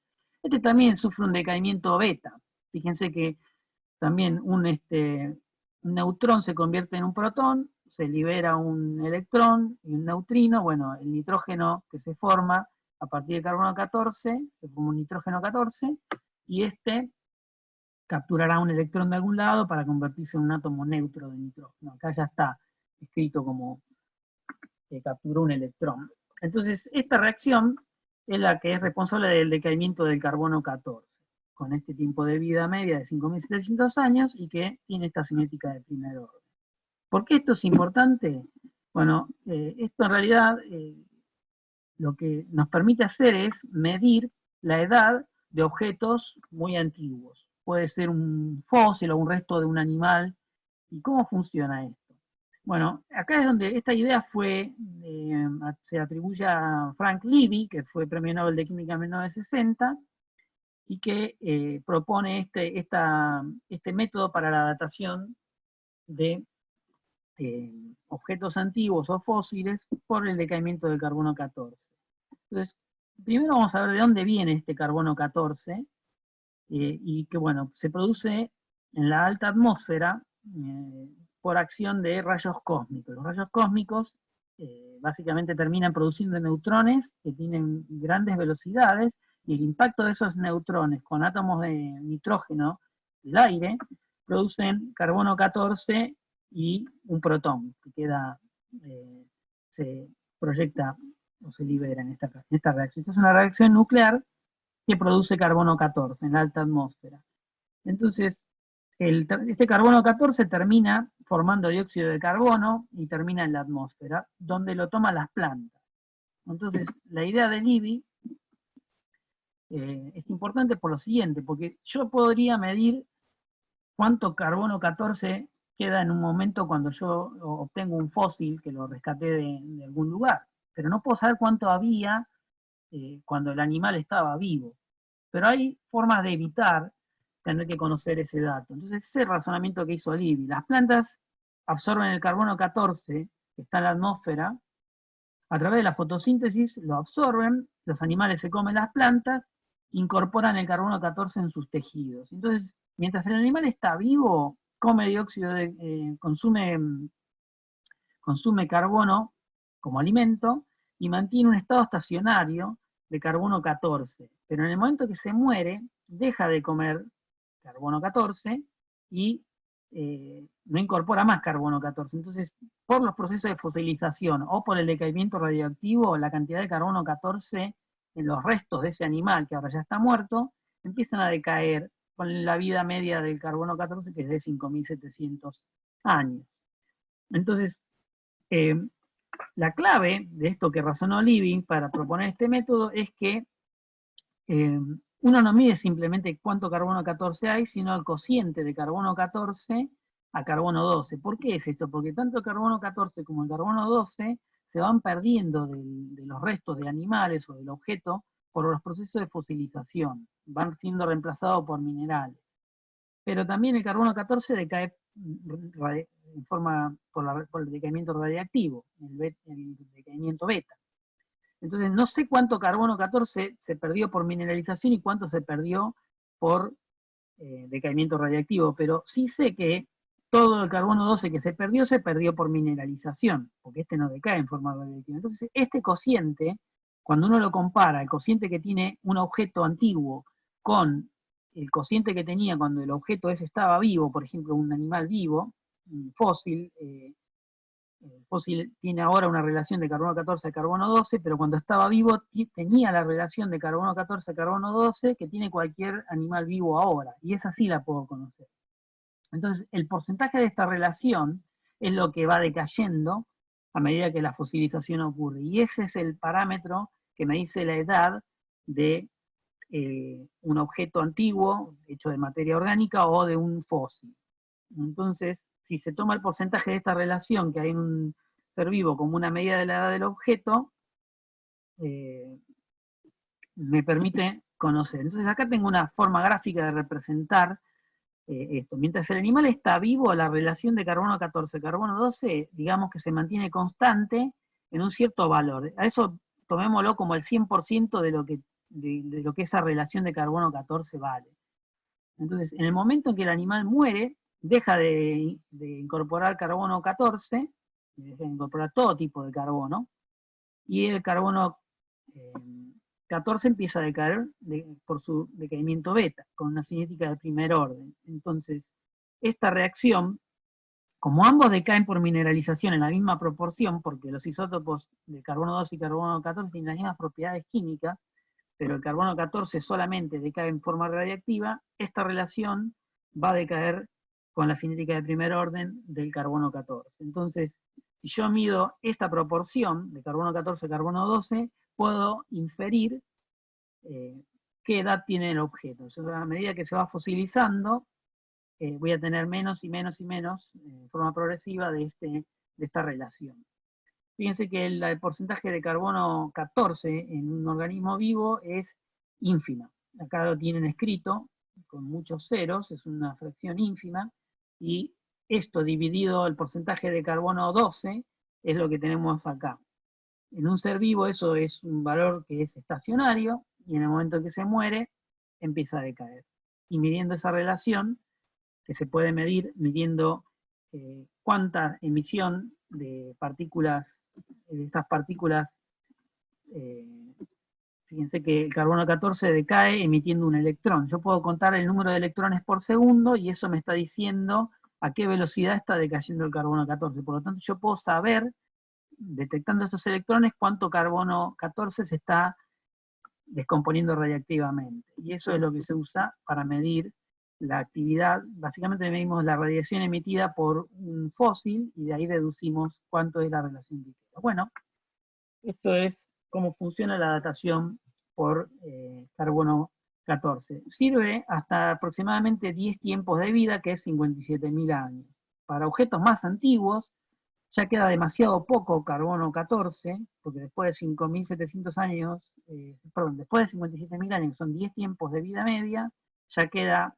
Este también sufre un decaimiento beta. Fíjense que también un neutrón se convierte en un protón, se libera un electrón y un neutrino. Bueno, el nitrógeno que se forma a partir del carbono 14, se forma un nitrógeno 14, y este capturará un electrón de algún lado para convertirse en un átomo neutro de nitrógeno. Acá ya está escrito como que capturó un electrón. Entonces, esta reacción es la que es responsable del decaimiento del carbono 14, con este tiempo de vida media de 5.700 años y que tiene esta cinética de primer orden. ¿Por qué esto es importante? Bueno, esto en realidad lo que nos permite hacer es medir la edad de objetos muy antiguos. Puede ser un fósil o un resto de un animal. ¿Y cómo funciona esto? Bueno, acá es donde esta idea se atribuye a Frank Levy, que fue premio Nobel de Química en 1960, y que propone este método para la datación de objetos antiguos o fósiles por el decaimiento del carbono 14. Entonces, primero vamos a ver de dónde viene este carbono 14, y que, bueno, se produce en la alta atmósfera por acción de rayos cósmicos. Los rayos cósmicos básicamente terminan produciendo neutrones que tienen grandes velocidades, y el impacto de esos neutrones con átomos de nitrógeno del aire producen carbono 14 y un protón que se proyecta o se libera en esta reacción. Esta es una reacción nuclear que produce carbono 14 en la alta atmósfera. Entonces, este carbono 14 termina formando dióxido de carbono y termina en la atmósfera, donde lo toman las plantas. Entonces, la idea de Levy es importante por lo siguiente, porque yo podría medir cuánto carbono 14 queda en un momento cuando yo obtengo un fósil que lo rescaté de algún lugar, pero no puedo saber cuánto había cuando el animal estaba vivo. Pero hay formas de evitar tener que conocer ese dato. Entonces, ese razonamiento que hizo Libby, las plantas absorben el carbono 14 que está en la atmósfera, a través de la fotosíntesis lo absorben, los animales se comen las plantas, incorporan el carbono 14 en sus tejidos. Entonces, mientras el animal está vivo, come dióxido consume carbono como alimento y mantiene un estado estacionario de carbono 14. Pero en el momento que se muere, deja de comer carbono 14 y no incorpora más carbono 14. Entonces, por los procesos de fosilización o por el decaimiento radioactivo, la cantidad de carbono 14 en los restos de ese animal que ahora ya está muerto, empiezan a decaer con la vida media del carbono 14, que es de 5.700 años. Entonces, la clave de esto que razonó Libby para proponer este método es que uno no mide simplemente cuánto carbono 14 hay, sino el cociente de carbono 14 a carbono 12. ¿Por qué es esto? Porque tanto el carbono 14 como el carbono 12 se van perdiendo de los restos de animales o del objeto por los procesos de fosilización, van siendo reemplazados por minerales. Pero también el carbono 14 decae en forma por el decaimiento radiactivo, el decaimiento beta. Entonces, no sé cuánto carbono 14 se perdió por mineralización y cuánto se perdió por decaimiento radiactivo, pero sí sé que todo el carbono 12 que se perdió por mineralización, porque este no decae en forma radiactiva. Entonces, este cociente, cuando uno lo compara, el cociente que tiene un objeto antiguo con el cociente que tenía cuando el objeto ese estaba vivo, por ejemplo, un animal vivo, un fósil, el fósil tiene ahora una relación de carbono 14 a carbono 12, pero cuando estaba vivo tenía la relación de carbono 14 a carbono 12 que tiene cualquier animal vivo ahora, y esa sí la puedo conocer. Entonces, el porcentaje de esta relación es lo que va decayendo a medida que la fosilización ocurre, y ese es el parámetro que me dice la edad de un objeto antiguo hecho de materia orgánica o de un fósil. Entonces, si se toma el porcentaje de esta relación que hay en un ser vivo como una medida de la edad del objeto, me permite conocer. Entonces acá tengo una forma gráfica de representar esto. Mientras el animal está vivo, la relación de carbono 14, carbono 12, digamos que se mantiene constante en un cierto valor. A eso tomémoslo como el 100% de lo que esa relación de carbono 14 vale. Entonces, en el momento en que el animal muere, deja de incorporar carbono 14, deja de incorporar todo tipo de carbono, y el carbono 14 empieza a decaer por su decaimiento beta, con una cinética de primer orden. Entonces, esta reacción, como ambos decaen por mineralización en la misma proporción, porque los isótopos de carbono 2 y carbono 14 tienen las mismas propiedades químicas, pero el carbono 14 solamente decae en forma radiactiva, esta relación va a decaer con la cinética de primer orden del carbono 14. Entonces, si yo mido esta proporción de carbono 14 a carbono 12, puedo inferir qué edad tiene el objeto. Entonces, a medida que se va fosilizando, voy a tener menos y menos y menos, en forma progresiva, de esta relación. Fíjense que el porcentaje de carbono 14 en un organismo vivo es ínfima. Acá lo tienen escrito con muchos ceros, es una fracción ínfima, y esto dividido el porcentaje de carbono 12 es lo que tenemos acá. En un ser vivo eso es un valor que es estacionario, y en el momento que se muere empieza a decaer. Y midiendo esa relación, que se puede medir midiendo cuánta emisión de partículas, de estas partículas, fíjense que el carbono 14 decae emitiendo un electrón. Yo puedo contar el número de electrones por segundo y eso me está diciendo a qué velocidad está decayendo el carbono 14. Por lo tanto, yo puedo saber, detectando estos electrones, cuánto carbono 14 se está descomponiendo radiactivamente. Y eso es lo que se usa para medir la actividad. Básicamente medimos la radiación emitida por un fósil y de ahí deducimos cuánto es la relación que queda. Bueno, esto es cómo funciona la datación por carbono 14. Sirve hasta aproximadamente 10 tiempos de vida, que es 57.000 años. Para objetos más antiguos, ya queda demasiado poco carbono 14, porque después de 5.700 años, después de 57.000 años, que son 10 tiempos de vida media, ya queda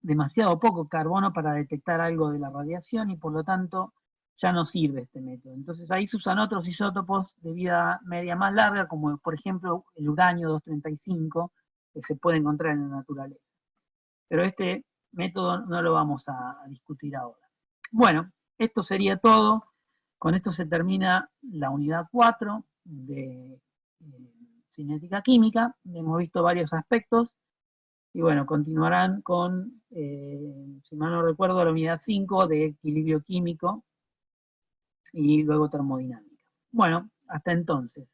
demasiado poco carbono para detectar algo de la radiación y por lo tanto ya no sirve este método. Entonces ahí se usan otros isótopos de vida media más larga, como por ejemplo el uranio 235, que se puede encontrar en la naturaleza. Pero este método no lo vamos a discutir ahora. Bueno, esto sería todo. Con esto se termina la unidad 4 de cinética química. Hemos visto varios aspectos. Y bueno, continuarán con, si mal no recuerdo, la unidad 5 de equilibrio químico y luego termodinámica. Bueno, hasta entonces.